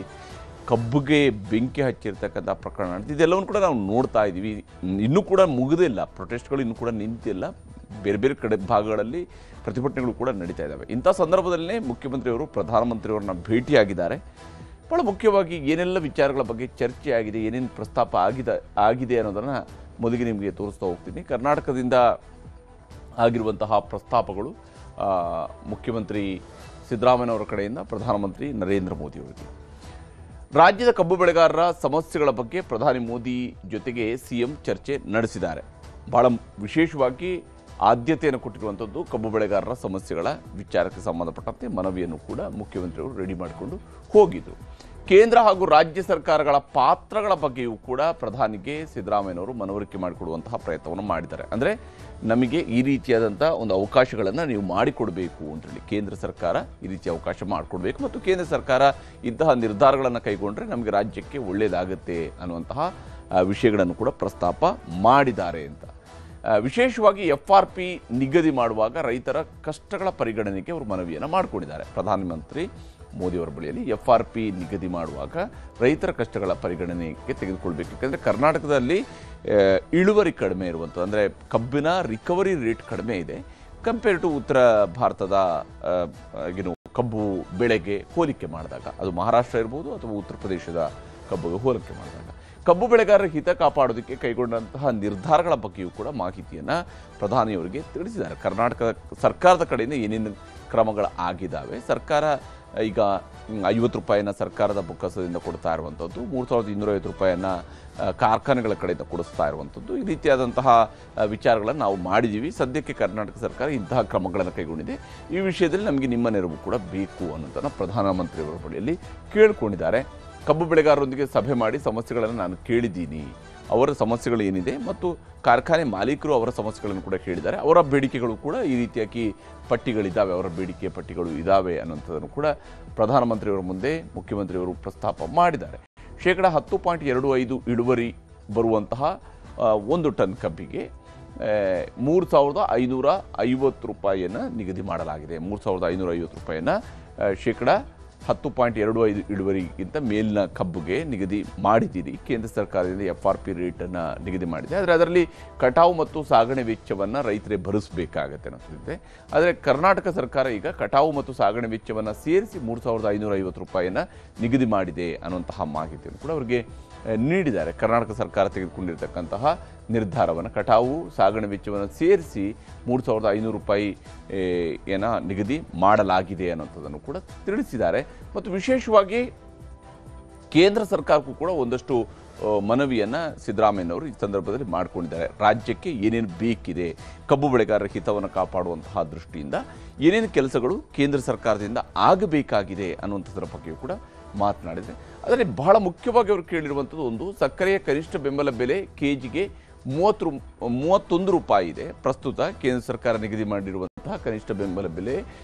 ಕಬ್ಬಿಗೆ ಬೆಂಕಿ ಹಚ್ಚಿರ್ತಕ್ಕಂಥ ಪ್ರಕರಣ ಇದೆಲ್ಲವನ್ನು ಕೂಡ ನಾವು ನೋಡ್ತಾ ಇದ್ದೀವಿ. ಇನ್ನೂ ಕೂಡ ಮುಗಿದಿಲ್ಲ, ಪ್ರೊಟೆಸ್ಟ್ಗಳು ಇನ್ನೂ ಕೂಡ ನಿಂತಿಲ್ಲ. ಬೇರೆ ಬೇರೆ ಕಡೆ ಭಾಗಗಳಲ್ಲಿ ಪ್ರತಿಭಟನೆಗಳು ಕೂಡ ನಡೀತಾ ಇದ್ದಾವೆ. ಇಂಥ ಸಂದರ್ಭದಲ್ಲೇ ಮುಖ್ಯಮಂತ್ರಿಯವರು ಪ್ರಧಾನಮಂತ್ರಿಯವರನ್ನ ಭೇಟಿಯಾಗಿದ್ದಾರೆ. ಭಾಳ ಮುಖ್ಯವಾಗಿ ಏನೆಲ್ಲ ವಿಚಾರಗಳ ಬಗ್ಗೆ ಚರ್ಚೆ ಆಗಿದೆ, ಏನೇನು ಪ್ರಸ್ತಾಪ ಆಗಿದೆ ಅನ್ನೋದನ್ನು ಮೊದಲಿಗೆ ನಿಮಗೆ ತೋರಿಸ್ತಾ ಹೋಗ್ತೀನಿ. ಕರ್ನಾಟಕದಿಂದ ಆಗಿರುವಂತಹ ಪ್ರಸ್ತಾಪಗಳು ಮುಖ್ಯಮಂತ್ರಿ ಸಿದ್ದರಾಮಯ್ಯನವರ ಕಡೆಯಿಂದ ಪ್ರಧಾನಮಂತ್ರಿ ನರೇಂದ್ರ ಮೋದಿ ಅವರಿಗೆ. ರಾಜ್ಯದ ಕಬ್ಬು ಬೆಳೆಗಾರರ ಸಮಸ್ಯೆಗಳ ಬಗ್ಗೆ ಪ್ರಧಾನಿ ಮೋದಿ ಜೊತೆಗೆ ಸಿಎಂ ಚರ್ಚೆ ನಡೆಸಿದ್ದಾರೆ. ಭಾಳ ವಿಶೇಷವಾಗಿ ಆದ್ಯತೆಯನ್ನು ಕೊಟ್ಟಿರುವಂಥದ್ದು ಕಬ್ಬು ಬೆಳೆಗಾರರ ಸಮಸ್ಯೆಗಳ ವಿಚಾರಕ್ಕೆ ಸಂಬಂಧಪಟ್ಟಂತೆ ಮನವಿಯನ್ನು ಕೂಡ ಮುಖ್ಯಮಂತ್ರಿಗಳು ರೆಡಿ ಮಾಡಿಕೊಂಡು ಹೋಗಿದ್ರು. ಕೇಂದ್ರ ಹಾಗೂ ರಾಜ್ಯ ಸರ್ಕಾರಗಳ ಪಾತ್ರಗಳ ಬಗ್ಗೆಯೂ ಕೂಡ ಪ್ರಧಾನಿಗೆ ಸಿದ್ದರಾಮಯ್ಯನವರು ಮನವರಿಕೆ ಮಾಡಿಕೊಡುವಂತಹ ಪ್ರಯತ್ನವನ್ನು ಮಾಡಿದ್ದಾರೆ. ಅಂದರೆ ನಮಗೆ ಈ ರೀತಿಯಾದಂಥ ಒಂದು ಅವಕಾಶಗಳನ್ನು ನೀವು ಮಾಡಿಕೊಡಬೇಕು ಅಂತೇಳಿ ಕೇಂದ್ರ ಸರ್ಕಾರ ಈ ರೀತಿಯ ಅವಕಾಶ ಮಾಡಿಕೊಡ್ಬೇಕು ಮತ್ತು ಕೇಂದ್ರ ಸರ್ಕಾರ ಇಂತಹ ನಿರ್ಧಾರಗಳನ್ನು ಕೈಗೊಂಡ್ರೆ ನಮಗೆ ರಾಜ್ಯಕ್ಕೆ ಒಳ್ಳೆಯದಾಗುತ್ತೆ ಅನ್ನುವಂತಹ ವಿಷಯಗಳನ್ನು ಕೂಡ ಪ್ರಸ್ತಾಪ ಮಾಡಿದ್ದಾರೆ ಅಂತ. ವಿಶೇಷವಾಗಿ FRP ನಿಗದಿ ಮಾಡುವಾಗ ರೈತರ ಕಷ್ಟಗಳ ಪರಿಗಣನೆಗೆ ಅವರು ಮನವಿಯನ್ನು ಮಾಡಿಕೊಂಡಿದ್ದಾರೆ. ಪ್ರಧಾನಮಂತ್ರಿ ಮೋದಿಯವರ ಬಳಿಯಲ್ಲಿ FRP ನಿಗದಿ ಮಾಡುವಾಗ ರೈತರ ಕಷ್ಟಗಳ ಪರಿಗಣನೆಗೆ ತೆಗೆದುಕೊಳ್ಬೇಕು. ಯಾಕಂದರೆ ಕರ್ನಾಟಕದಲ್ಲಿ ಇಳುವರಿ ಕಡಿಮೆ ಇರುವಂಥದ್ದು, ಅಂದರೆ ಕಬ್ಬಿನ ರಿಕವರಿ ರೇಟ್ ಕಡಿಮೆ ಇದೆ ಕಂಪೇರ್ ಟು ಉತ್ತರ ಭಾರತದ ಏನು ಕಬ್ಬು ಬೆಳೆಗೆ ಹೋಲಿಕೆ ಮಾಡಿದಾಗ, ಅದು ಮಹಾರಾಷ್ಟ್ರ ಇರ್ಬೋದು ಅಥವಾ ಉತ್ತರ ಪ್ರದೇಶದ ಕಬ್ಬುಗೆ ಹೋಲಿಕೆ ಮಾಡಿದಾಗ ಕಬ್ಬು ಬೆಳೆಗಾರರ ಹಿತ ಕಾಪಾಡೋದಕ್ಕೆ ಕೈಗೊಂಡಂತಹ ನಿರ್ಧಾರಗಳ ಬಗ್ಗೆಯೂ ಕೂಡ ಮಾಹಿತಿಯನ್ನು ಪ್ರಧಾನಿಯವರಿಗೆ ತಿಳಿಸಿದ್ದಾರೆ. ಕರ್ನಾಟಕ ಸರ್ಕಾರದ ಕಡೆಯಿಂದ ಏನೇನು ಕ್ರಮಗಳಾಗಿದ್ದಾವೆ, ಸರ್ಕಾರ ಈಗ 50 ರೂಪಾಯಿನ ಸರ್ಕಾರದ ಬೊಕ್ಕಸದಿಂದ ಕೊಡ್ತಾ ಇರುವಂಥದ್ದು, 3250 ರೂಪಾಯಿಯನ್ನು ಕಾರ್ಖಾನೆಗಳ ಕಡೆಯಿಂದ ಕೊಡಿಸ್ತಾ ಇರುವಂಥದ್ದು, ಈ ರೀತಿಯಾದಂತಹ ವಿಚಾರಗಳನ್ನು ನಾವು ಮಾಡಿದ್ದೀವಿ. ಸದ್ಯಕ್ಕೆ ಕರ್ನಾಟಕ ಸರ್ಕಾರ ಇಂತಹ ಕ್ರಮಗಳನ್ನು ಕೈಗೊಂಡಿದೆ. ಈ ವಿಷಯದಲ್ಲಿ ನಮಗೆ ನಿಮ್ಮ ನೆರವು ಕೂಡ ಬೇಕು ಅನ್ನೋದನ್ನು ಪ್ರಧಾನಮಂತ್ರಿಯವರ ಬಳಿಯಲ್ಲಿ ಕೇಳಿಕೊಂಡಿದ್ದಾರೆ. ಕಬ್ಬು ಬೆಳೆಗಾರರೊಂದಿಗೆ ಸಭೆ ಮಾಡಿ ಸಮಸ್ಯೆಗಳನ್ನು ನಾನು ಕೇಳಿದ್ದೀನಿ, ಅವರ ಸಮಸ್ಯೆಗಳು ಏನಿದೆ ಮತ್ತು ಕಾರ್ಖಾನೆ ಮಾಲೀಕರು ಅವರ ಸಮಸ್ಯೆಗಳನ್ನು ಕೂಡ ಕೇಳಿದ್ದಾರೆ. ಅವರ ಬೇಡಿಕೆಗಳು ಕೂಡ ಈ ರೀತಿಯಾಗಿ ಪಟ್ಟಿಗಳಿದ್ದಾವೆ, ಅವರ ಬೇಡಿಕೆ ಪಟ್ಟಿಗಳು ಇದ್ದಾವೆ ಅನ್ನೋಂಥದ್ದನ್ನು ಕೂಡ ಪ್ರಧಾನಮಂತ್ರಿಯವರ ಮುಂದೆ ಮುಖ್ಯಮಂತ್ರಿಯವರು ಪ್ರಸ್ತಾಪ ಮಾಡಿದ್ದಾರೆ. 10.25% ಇಳುವರಿ ಬರುವಂತಹ 1 ಟನ್ ಕಬ್ಬಿಗೆ 3550 ರೂಪಾಯಿಯನ್ನು ನಿಗದಿ ಮಾಡಲಾಗಿದೆ. 3550 ರೂಪಾಯಿಯನ್ನು 10.25 ಇಳುವರಿಗಿಂತ ಮೇಲಿನ ಕಬ್ಬುಗೆ ನಿಗದಿ ಮಾಡಿದ್ದೀರಿ. ಕೇಂದ್ರ ಸರ್ಕಾರದಿಂದ FRP ರೇಟನ್ನು ನಿಗದಿ ಮಾಡಿದೆ. ಆದರೆ ಅದರಲ್ಲಿ ಕಟಾವು ಮತ್ತು ಸಾಗಣೆ ವೆಚ್ಚವನ್ನು ರೈತರೇ ಭರಿಸಬೇಕಾಗತ್ತೆ ಅನ್ನೋದಿದೆ. ಆದರೆ ಕರ್ನಾಟಕ ಸರ್ಕಾರ ಈಗ ಕಟಾವು ಮತ್ತು ಸಾಗಣೆ ವೆಚ್ಚವನ್ನು ಸೇರಿಸಿ 3550 ರೂಪಾಯಿಯನ್ನು ನಿಗದಿ ಮಾಡಿದೆ ಅನ್ನುವಂತಹ ಮಾಹಿತಿಯನ್ನು ಕೂಡ ಅವರಿಗೆ ನೀಡಿದ್ದಾರೆ. ಕರ್ನಾಟಕ ಸರ್ಕಾರ ತೆಗೆದುಕೊಂಡಿರ್ತಕ್ಕಂತಹ ನಿರ್ಧಾರವನ್ನು ಕಟಾವು ಸಾಗಣೆ ವೆಚ್ಚವನ್ನು ಸೇರಿಸಿ 3500 ರೂಪಾಯಿ ನಿಗದಿ ಮಾಡಲಾಗಿದೆ ಅನ್ನೋಂಥದ್ದನ್ನು ಕೂಡ ತಿಳಿಸಿದ್ದಾರೆ. ಮತ್ತು ವಿಶೇಷವಾಗಿ ಕೇಂದ್ರ ಸರ್ಕಾರಕ್ಕೂ ಕೂಡ ಒಂದಷ್ಟು ಮನವಿಯನ್ನು ಸಿದ್ದರಾಮಯ್ಯನವರು ಈ ಸಂದರ್ಭದಲ್ಲಿ ಮಾಡಿಕೊಂಡಿದ್ದಾರೆ. ರಾಜ್ಯಕ್ಕೆ ಏನೇನು ಬೇಕಿದೆ, ಕಬ್ಬು ಬೆಳೆಗಾರರ ಹಿತವನ್ನು ಕಾಪಾಡುವಂತಹ ದೃಷ್ಟಿಯಿಂದ ಏನೇನು ಕೆಲಸಗಳು ಕೇಂದ್ರ ಸರ್ಕಾರದಿಂದ ಆಗಬೇಕಾಗಿದೆ ಅನ್ನುವಂಥದ್ರ ಬಗ್ಗೆಯೂ ಕೂಡ ಮಾತನಾಡಿದರೆ. ಆದರೆ ಬಹಳ ಮುಖ್ಯವಾಗಿ ಅವರು ಕೇಳಿರುವಂಥದ್ದು ಒಂದು, ಸಕ್ಕರೆಯ ಕನಿಷ್ಠ ಬೆಂಬಲ ಬೆಲೆ ಕೆಜಿಗೆ 31 ರೂಪಾಯಿ ಇದೆ. ಪ್ರಸ್ತುತ ಕೇಂದ್ರ ಸರ್ಕಾರ ನಿಗದಿ ಮಾಡಿರುವಂತಹ ಕನಿಷ್ಠ ಬೆಂಬಲ ಬೆಲೆ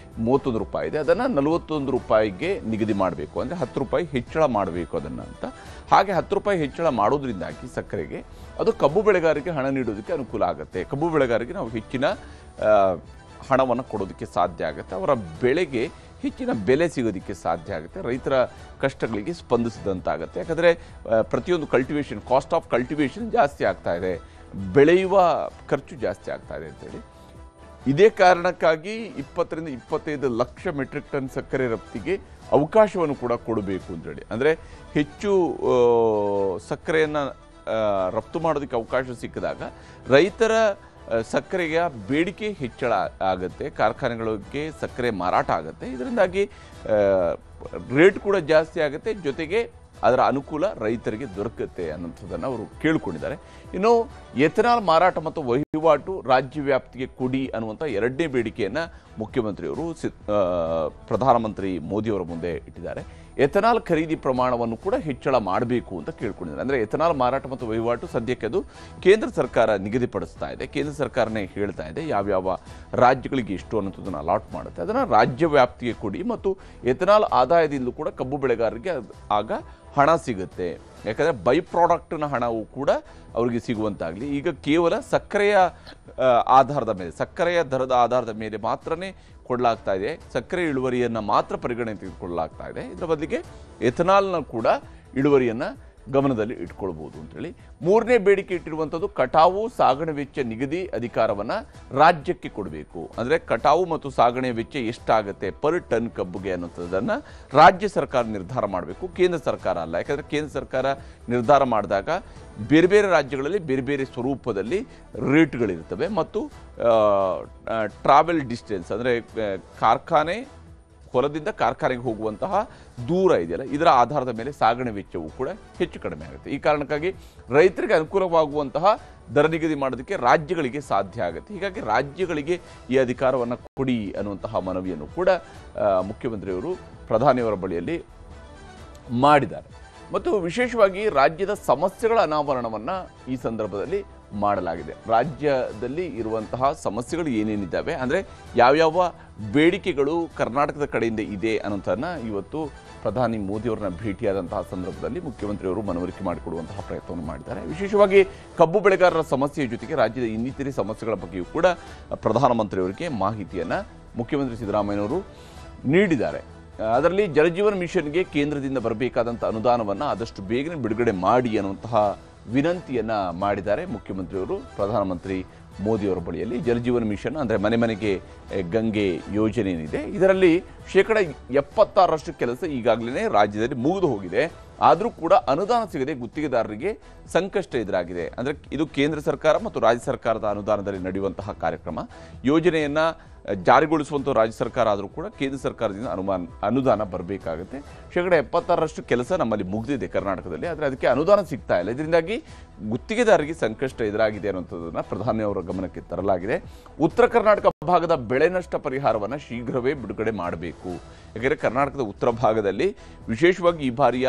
31 ರೂಪಾಯಿ ಇದೆ. ಅದನ್ನು 41 ರೂಪಾಯಿಗೆ ನಿಗದಿ ಮಾಡಬೇಕು, ಅಂದರೆ 10 ರೂಪಾಯಿ ಹೆಚ್ಚಳ ಮಾಡಬೇಕು ಅದನ್ನು ಅಂತ. ಹಾಗೆ 10 ರೂಪಾಯಿ ಹೆಚ್ಚಳ ಮಾಡೋದ್ರಿಂದಾಗಿ ಸಕ್ಕರೆಗೆ ಅದು ಕಬ್ಬು ಬೆಳೆಗಾರರಿಗೆ ಹಣ ನೀಡೋದಕ್ಕೆ ಅನುಕೂಲ ಆಗುತ್ತೆ. ಕಬ್ಬು ಬೆಳೆಗಾರರಿಗೆ ನಾವು ಹೆಚ್ಚಿನ ಹಣವನ್ನು ಕೊಡೋದಕ್ಕೆ ಸಾಧ್ಯ ಆಗುತ್ತೆ, ಅವರ ಬೆಳೆಗೆ ಹೆಚ್ಚಿನ ಬೆಲೆ ಸಿಗೋದಕ್ಕೆ ಸಾಧ್ಯ ಆಗುತ್ತೆ, ರೈತರ ಕಷ್ಟಗಳಿಗೆ ಸ್ಪಂದಿಸಿದಂತಾಗುತ್ತೆ. ಯಾಕಂದರೆ ಪ್ರತಿಯೊಂದು ಕಲ್ಟಿವೇಷನ್, ಕಾಸ್ಟ್ ಆಫ್ ಕಲ್ಟಿವೇಷನ್ ಜಾಸ್ತಿ ಆಗ್ತಾ ಇದೆ, ಬೆಳೆಯುವ ಖರ್ಚು ಜಾಸ್ತಿ ಆಗ್ತಾ ಇದೆ ಅಂತೇಳಿ. ಇದೇ ಕಾರಣಕ್ಕಾಗಿ 20 ರಿಂದ 25 ಲಕ್ಷ ಮೆಟ್ರಿಕ್ ಟನ್ ಸಕ್ಕರೆ ರಫ್ತಿಗೆ ಅವಕಾಶವನ್ನು ಕೂಡ ಕೊಡಬೇಕು ಅಂತೇಳಿ. ಅಂದರೆ ಹೆಚ್ಚು ಸಕ್ಕರೆಯನ್ನು ರಫ್ತು ಮಾಡೋದಕ್ಕೆ ಅವಕಾಶ ಸಿಕ್ಕಿದಾಗ ರೈತರ ಸಕ್ಕರೆಯ ಬೇಡಿಕೆ ಹೆಚ್ಚಳ ಆಗುತ್ತೆ, ಕಾರ್ಖಾನೆಗಳಿಗೆ ಸಕ್ಕರೆ ಮಾರಾಟ ಆಗುತ್ತೆ, ಇದರಿಂದಾಗಿ ರೇಟ್ ಕೂಡ ಜಾಸ್ತಿ ಆಗುತ್ತೆ, ಜೊತೆಗೆ ಅದರ ಅನುಕೂಲ ರೈತರಿಗೆ ದೊರಕುತ್ತೆ ಅನ್ನೋಂಥದ್ದನ್ನು ಅವರು ಕೇಳಿಕೊಂಡಿದ್ದಾರೆ. ಇನ್ನು ಎಥೆನಾಲ್ ಮಾರಾಟ ಮತ್ತು ವಹಿವಾಟು ರಾಜ್ಯ ವ್ಯಾಪ್ತಿಗೆ ಕೊಡಿ ಅನ್ನುವಂಥ 2ನೇ ಬೇಡಿಕೆಯನ್ನು ಮುಖ್ಯಮಂತ್ರಿಯವರು ಪ್ರಧಾನಮಂತ್ರಿ ಮೋದಿಯವರ ಮುಂದೆ ಇಟ್ಟಿದ್ದಾರೆ. ಎಥೆನಾಲ್ ಖರೀದಿ ಪ್ರಮಾಣವನ್ನು ಕೂಡ ಹೆಚ್ಚಳ ಮಾಡಬೇಕು ಅಂತ ಕೇಳ್ಕೊಂಡಿದ್ದಾರೆ. ಅಂದರೆ ಎಥೆನಾಲ್ ಮಾರಾಟ ಮತ್ತು ವಹಿವಾಟು ಸದ್ಯಕ್ಕೆ ಅದು ಕೇಂದ್ರ ಸರ್ಕಾರ ನಿಗದಿಪಡಿಸ್ತಾ ಇದೆ, ಕೇಂದ್ರ ಸರ್ಕಾರನೇ ಹೇಳ್ತಾ ಇದೆ ಯಾವ್ಯಾವ ರಾಜ್ಯಗಳಿಗೆ ಎಷ್ಟು ಅನ್ನೋದನ್ನು ಅಲಾಟ್ ಮಾಡುತ್ತೆ, ಅದನ್ನು ರಾಜ್ಯ ವ್ಯಾಪ್ತಿಗೆ ಕೊಡಿ ಮತ್ತು ಎಥೆನಾಲ್ ಆದಾಯದಿಂದಲೂ ಕೂಡ ಕಬ್ಬು ಬೆಳೆಗಾರರಿಗೆ ಆಗ ಹಣ ಸಿಗುತ್ತೆ. ಯಾಕಂದರೆ ಬೈ ಪ್ರಾಡಕ್ಟ್ನ ಹಣವು ಕೂಡ ಅವರಿಗೆ ಸಿಗುವಂತಾಗಲಿ. ಈಗ ಕೇವಲ ಸಕ್ಕರೆಯ ಆಧಾರದ ಮೇಲೆ, ಸಕ್ಕರೆಯ ದರದ ಆಧಾರದ ಮೇಲೆ ಮಾತ್ರನೇ ಕೊಡಲಾಗ್ತಾ ಇದೆ, ಸಕ್ಕರೆ ಇಳುವರಿಯನ್ನು ಮಾತ್ರ ಪರಿಗಣನೆ ತೆಗೆದುಕೊಳ್ಳಲಾಗ್ತಾ ಇದೆ. ಇದರ ಬದಲಿಗೆ ಎಥೆನಾಲ್ನ ಕೂಡ ಇಳುವರಿಯನ್ನು ಗಮನದಲ್ಲಿ ಇಟ್ಕೊಳ್ಬೋದು ಅಂತೇಳಿ. ಮೂರನೇ ಬೇಡಿಕೆ ಇಟ್ಟಿರುವಂಥದ್ದು ಕಟಾವು ಸಾಗಣೆ ವೆಚ್ಚ ನಿಗದಿ ಅಧಿಕಾರವನ್ನು ರಾಜ್ಯಕ್ಕೆ ಕೊಡಬೇಕು. ಅಂದರೆ ಕಟಾವು ಮತ್ತು ಸಾಗಣೆ ವೆಚ್ಚ ಎಷ್ಟಾಗುತ್ತೆ ಪರ್ ಟನ್ ಕಬ್ಬುಗೆ ಅನ್ನೋಂಥದ್ದನ್ನು ರಾಜ್ಯ ಸರ್ಕಾರ ನಿರ್ಧಾರ ಮಾಡಬೇಕು, ಕೇಂದ್ರ ಸರ್ಕಾರ ಅಲ್ಲ. ಯಾಕಂದರೆ ಕೇಂದ್ರ ಸರ್ಕಾರ ನಿರ್ಧಾರ ಮಾಡಿದಾಗ ಬೇರೆ ಬೇರೆ ರಾಜ್ಯಗಳಲ್ಲಿ ಬೇರೆ ಬೇರೆ ಸ್ವರೂಪದಲ್ಲಿ ರೇಟ್ಗಳಿರ್ತವೆ ಮತ್ತು ಟ್ರಾವೆಲ್ ಡಿಸ್ಟೆನ್ಸ್ ಅಂದರೆ ಕಾರ್ಖಾನೆ ಹೊಲದಿಂದ ಕಾರ್ಖಾನೆಗೆ ಹೋಗುವಂತಹ ದೂರ ಇದೆಯಲ್ಲ, ಇದರ ಆಧಾರದ ಮೇಲೆ ಸಾಗಣೆ ವೆಚ್ಚವೂ ಕೂಡ ಹೆಚ್ಚು ಕಡಿಮೆ ಆಗುತ್ತೆ. ಈ ಕಾರಣಕ್ಕಾಗಿ ರೈತರಿಗೆ ಅನುಕೂಲವಾಗುವಂತಹ ದರ ನಿಗದಿ ಮಾಡೋದಕ್ಕೆ ರಾಜ್ಯಗಳಿಗೆ ಸಾಧ್ಯ ಆಗುತ್ತೆ. ಹೀಗಾಗಿ ರಾಜ್ಯಗಳಿಗೆ ಈ ಅಧಿಕಾರವನ್ನು ಕೊಡಿ ಅನ್ನುವಂತಹ ಮನವಿಯನ್ನು ಕೂಡ ಮುಖ್ಯಮಂತ್ರಿಯವರು ಪ್ರಧಾನಿಯವರ ಬಳಿಯಲ್ಲಿ ಮಾಡಿದ್ದಾರೆ. ಮತ್ತು ವಿಶೇಷವಾಗಿ ರಾಜ್ಯದ ಸಮಸ್ಯೆಗಳ ಅನಾವರಣವನ್ನು ಈ ಸಂದರ್ಭದಲ್ಲಿ ಮಾಡಲಾಗಿದೆ. ರಾಜ್ಯದಲ್ಲಿ ಇರುವಂತಹ ಸಮಸ್ಯೆಗಳು ಏನೇನಿದ್ದಾವೆ, ಅಂದರೆ ಯಾವ್ಯಾವ ಬೇಡಿಕೆಗಳು ಕರ್ನಾಟಕದ ಕಡೆಯಿಂದ ಇದೆ ಅನ್ನೋದನ್ನು ಇವತ್ತು ಪ್ರಧಾನಿ ಮೋದಿಯವರನ್ನ ಭೇಟಿಯಾದಂತಹ ಸಂದರ್ಭದಲ್ಲಿ ಮುಖ್ಯಮಂತ್ರಿಯವರು ಮನವರಿಕೆ ಮಾಡಿಕೊಡುವಂತಹ ಪ್ರಯತ್ನವನ್ನು ಮಾಡಿದ್ದಾರೆ. ವಿಶೇಷವಾಗಿ ಕಬ್ಬು ಬೆಳೆಗಾರರ ಸಮಸ್ಯೆಯ ಜೊತೆಗೆ ರಾಜ್ಯದ ಇನ್ನಿತರೆ ಸಮಸ್ಯೆಗಳ ಬಗ್ಗೆಯೂ ಕೂಡ ಪ್ರಧಾನಮಂತ್ರಿಯವರಿಗೆ ಮಾಹಿತಿಯನ್ನು ಮುಖ್ಯಮಂತ್ರಿ ಸಿದ್ದರಾಮಯ್ಯನವರು ನೀಡಿದ್ದಾರೆ. ಅದರಲ್ಲಿ ಜಲಜೀವನ ಮಿಷನ್ಗೆ ಕೇಂದ್ರದಿಂದ ಬರಬೇಕಾದಂಥ ಅನುದಾನವನ್ನು ಆದಷ್ಟು ಬೇಗನೆ ಬಿಡುಗಡೆ ಮಾಡಿ ಅನ್ನುವಂತಹ ವಿನಂತಿಯನ್ನು ಮಾಡಿದ್ದಾರೆ ಮುಖ್ಯಮಂತ್ರಿಯವರು ಪ್ರಧಾನಮಂತ್ರಿ ಮೋದಿಯವರ ಬಳಿಯಲ್ಲಿ. ಜಲಜೀವನ ಮಿಷನ್ ಅಂದರೆ ಮನೆ ಮನೆಗೆ ಗಂಗೆ ಯೋಜನೆ ಏನಿದೆ, ಇದರಲ್ಲಿ 76% ಕೆಲಸ ಈಗಾಗಲೇ ರಾಜ್ಯದಲ್ಲಿ ಮುಗಿದು ಹೋಗಿದೆ. ಆದರೂ ಕೂಡ ಅನುದಾನ ಸಿಗದೆ ಗುತ್ತಿಗೆದಾರರಿಗೆ ಸಂಕಷ್ಟ ಎದುರಾಗಿದೆ. ಅಂದರೆ ಇದು ಕೇಂದ್ರ ಸರ್ಕಾರ ಮತ್ತು ರಾಜ್ಯ ಸರ್ಕಾರದ ಅನುದಾನದಲ್ಲಿ ನಡೆಯುವಂತಹ ಕಾರ್ಯಕ್ರಮ. ಯೋಜನೆಯನ್ನು ಜಾರಿಗೊಳಿಸುವಂಥ ರಾಜ್ಯ ಸರ್ಕಾರ ಆದರೂ ಕೂಡ ಕೇಂದ್ರ ಸರ್ಕಾರದಿಂದ ಅನುದಾನ ಬರಬೇಕಾಗುತ್ತೆ. 76% ಕೆಲಸ ನಮ್ಮಲ್ಲಿ ಮುಗಿದಿದೆ ಕರ್ನಾಟಕದಲ್ಲಿ, ಆದರೆ ಅದಕ್ಕೆ ಅನುದಾನ ಸಿಗ್ತಾ ಇಲ್ಲ. ಇದರಿಂದಾಗಿ ಗುತ್ತಿಗೆದಾರರಿಗೆ ಸಂಕಷ್ಟ ಎದುರಾಗಿದೆ ಅನ್ನುವಂಥದ್ದನ್ನು ಪ್ರಧಾನಿಯವರ ಗಮನಕ್ಕೆ ತರಲಾಗಿದೆ. ಉತ್ತರ ಕರ್ನಾಟಕ ಭಾಗದ ಬೆಳೆ ನಷ್ಟ ಪರಿಹಾರವನ್ನು ಶೀಘ್ರವೇ ಬಿಡುಗಡೆ ಮಾಡಬೇಕು. ಯಾಕೆಂದರೆ ಕರ್ನಾಟಕದ ಉತ್ತರ ಭಾಗದಲ್ಲಿ ವಿಶೇಷವಾಗಿ ಈ ಬಾರಿಯ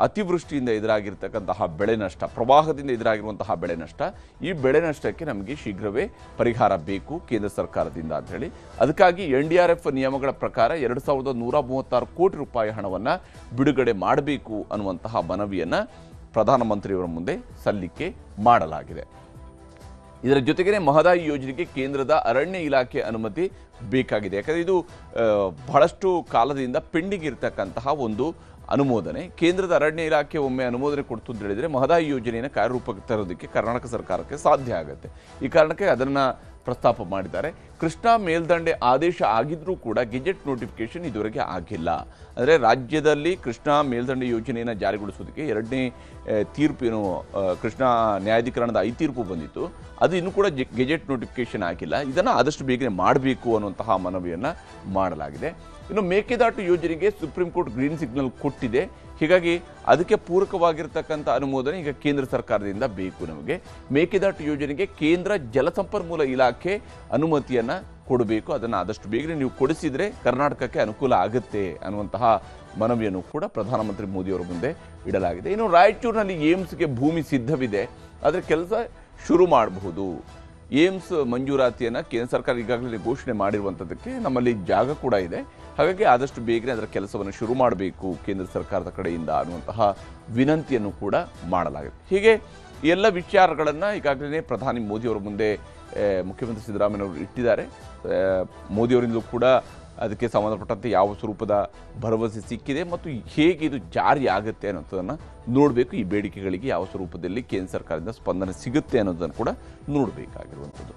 ಅತಿವೃಷ್ಟಿಯಿಂದ ಎದುರಾಗಿರ್ತಕ್ಕಂತಹ ಬೆಳೆ ನಷ್ಟ, ಪ್ರವಾಹದಿಂದ ಎದುರಾಗಿರುವಂತಹ ಬೆಳೆ ನಷ್ಟ, ಈ ಬೆಳೆ ನಷ್ಟಕ್ಕೆ ನಮಗೆ ಶೀಘ್ರವೇ ಪರಿಹಾರ ಬೇಕು ಕೇಂದ್ರ ಸರ್ಕಾರದಿಂದ ಅಂತ ಹೇಳಿ ಅದಕ್ಕಾಗಿ NDRF ನಿಯಮಗಳ ಪ್ರಕಾರ 2136 ಕೋಟಿ ರೂಪಾಯಿ ಹಣವನ್ನು ಬಿಡುಗಡೆ ಮಾಡಬೇಕು ಅನ್ನುವಂತಹ ಮನವಿಯನ್ನು ಪ್ರಧಾನಮಂತ್ರಿಯವರ ಮುಂದೆ ಸಲ್ಲಿಕೆ ಮಾಡಲಾಗಿದೆ. ಇದರ ಜೊತೆಗೇ ಮಹದಾಯಿ ಯೋಜನೆಗೆ ಕೇಂದ್ರದ ಅರಣ್ಯ ಇಲಾಖೆ ಅನುಮತಿ ಬೇಕಾಗಿದೆ. ಯಾಕಂದರೆ ಇದು ಬಹಳಷ್ಟು ಕಾಲದಿಂದ ಪೆಂಡಿಂಗ್ ಇರತಕ್ಕಂತಹ ಒಂದು ಅನುಮೋದನೆ. ಕೇಂದ್ರದ ಅರಣ್ಯ ಇಲಾಖೆ ಒಮ್ಮೆ ಅನುಮೋದನೆ ಕೊಡ್ತು ಅಂತ ಹೇಳಿದರೆ ಮಹದಾಯಿ ಯೋಜನೆಯನ್ನು ಕಾರ್ಯರೂಪಕ್ಕೆ ತರೋದಕ್ಕೆ ಕರ್ನಾಟಕ ಸರ್ಕಾರಕ್ಕೆ ಸಾಧ್ಯ ಆಗುತ್ತೆ. ಈ ಕಾರಣಕ್ಕೆ ಅದನ್ನು ಪ್ರಸ್ತಾಪ ಮಾಡಿದ್ದಾರೆ. ಕೃಷ್ಣಾ ಮೇಲ್ದಂಡೆ ಆದೇಶ ಆಗಿದ್ರೂ ಕೂಡ ಗೆಜೆಟ್ ನೋಟಿಫಿಕೇಶನ್ ಇದುವರೆಗೆ ಆಗಿಲ್ಲ. ಅಂದರೆ ರಾಜ್ಯದಲ್ಲಿ ಕೃಷ್ಣಾ ಮೇಲ್ದಂಡೆ ಯೋಜನೆಯನ್ನು ಜಾರಿಗೊಳಿಸೋದಕ್ಕೆ 2ನೇ ತೀರ್ಪು ಏನು ಕೃಷ್ಣಾ ನ್ಯಾಯಾಧಿಕರಣದ 5 ತೀರ್ಪು ಬಂದಿತ್ತು, ಅದು ಇನ್ನೂ ಕೂಡ ಗೆಜೆಟ್ ನೋಟಿಫಿಕೇಶನ್ ಆಗಿಲ್ಲ. ಇದನ್ನು ಆದಷ್ಟು ಬೇಗನೆ ಮಾಡಬೇಕು ಅನ್ನುವಂತಹ ಮನವಿಯನ್ನು ಮಾಡಲಾಗಿದೆ. ಇನ್ನು ಮೇಕೆದಾಟು ಯೋಜನೆಗೆ ಸುಪ್ರೀಂ ಕೋರ್ಟ್ ಗ್ರೀನ್ ಸಿಗ್ನಲ್ ಕೊಟ್ಟಿದೆ. ಹೀಗಾಗಿ ಅದಕ್ಕೆ ಪೂರಕವಾಗಿರ್ತಕ್ಕಂಥ ಅನುಮೋದನೆ ಈಗ ಕೇಂದ್ರ ಸರ್ಕಾರದಿಂದ ಬೇಕು. ನಮಗೆ ಮೇಕೆದಾಟು ಯೋಜನೆಗೆ ಕೇಂದ್ರ ಜಲಸಂಪನ್ಮೂಲ ಇಲಾಖೆ ಅನುಮತಿಯನ್ನು ಕೊಡಬೇಕು. ಅದನ್ನು ಆದಷ್ಟು ಬೇಗನೆ ನೀವು ಕೊಡಿಸಿದರೆ ಕರ್ನಾಟಕಕ್ಕೆ ಅನುಕೂಲ ಆಗುತ್ತೆ ಅನ್ನುವಂತಹ ಮನವಿಯನ್ನು ಕೂಡ ಪ್ರಧಾನಮಂತ್ರಿ ಮೋದಿಯವರ ಮುಂದೆ ಇಡಲಾಗಿದೆ. ಇನ್ನು ರಾಯಚೂರಿನಲ್ಲಿ ಏಮ್ಸ್ಗೆ ಭೂಮಿ ಸಿದ್ಧವಿದೆ, ಆದರೆ ಕೆಲಸ ಶುರು ಮಾಡಬಹುದು. ಏಮ್ಸ್ ಮಂಜೂರಾತಿಯನ್ನು ಕೇಂದ್ರ ಸರ್ಕಾರ ಈಗಾಗಲೇ ಘೋಷಣೆ ಮಾಡಿರುವಂಥದ್ದಕ್ಕೆ ನಮ್ಮಲ್ಲಿ ಜಾಗ ಕೂಡ ಇದೆ. ಹಾಗಾಗಿ ಆದಷ್ಟು ಬೇಗನೆ ಅದರ ಕೆಲಸವನ್ನು ಶುರು ಮಾಡಬೇಕು ಕೇಂದ್ರ ಸರ್ಕಾರದ ಕಡೆಯಿಂದ ಅನ್ನುವಂತಹ ವಿನಂತಿಯನ್ನು ಕೂಡ ಮಾಡಲಾಗಿದೆ. ಹೀಗೆ ಎಲ್ಲ ವಿಚಾರಗಳನ್ನು ಈಗಾಗಲೇ ಪ್ರಧಾನಿ ಮೋದಿಯವರ ಮುಂದೆ ಮುಖ್ಯಮಂತ್ರಿ ಸಿದ್ದರಾಮಯ್ಯನವರು ಇಟ್ಟಿದ್ದಾರೆ. ಮೋದಿಯವರಿಂದಲೂ ಕೂಡ ಅದಕ್ಕೆ ಸಂಬಂಧಪಟ್ಟಂತೆ ಯಾವ ಸ್ವರೂಪದ ಭರವಸೆ ಸಿಕ್ಕಿದೆ ಮತ್ತು ಹೇಗೆ ಇದು ಜಾರಿ ಆಗುತ್ತೆ ಅನ್ನೋದನ್ನು ನೋಡಬೇಕು. ಈ ಬೇಡಿಕೆಗಳಿಗೆ ಯಾವ ಸ್ವರೂಪದಲ್ಲಿ ಕೇಂದ್ರ ಸರ್ಕಾರದಿಂದ ಸ್ಪಂದನೆ ಸಿಗುತ್ತೆ ಅನ್ನೋದನ್ನು ಕೂಡ ನೋಡಬೇಕಾಗಿರುವಂಥದ್ದು.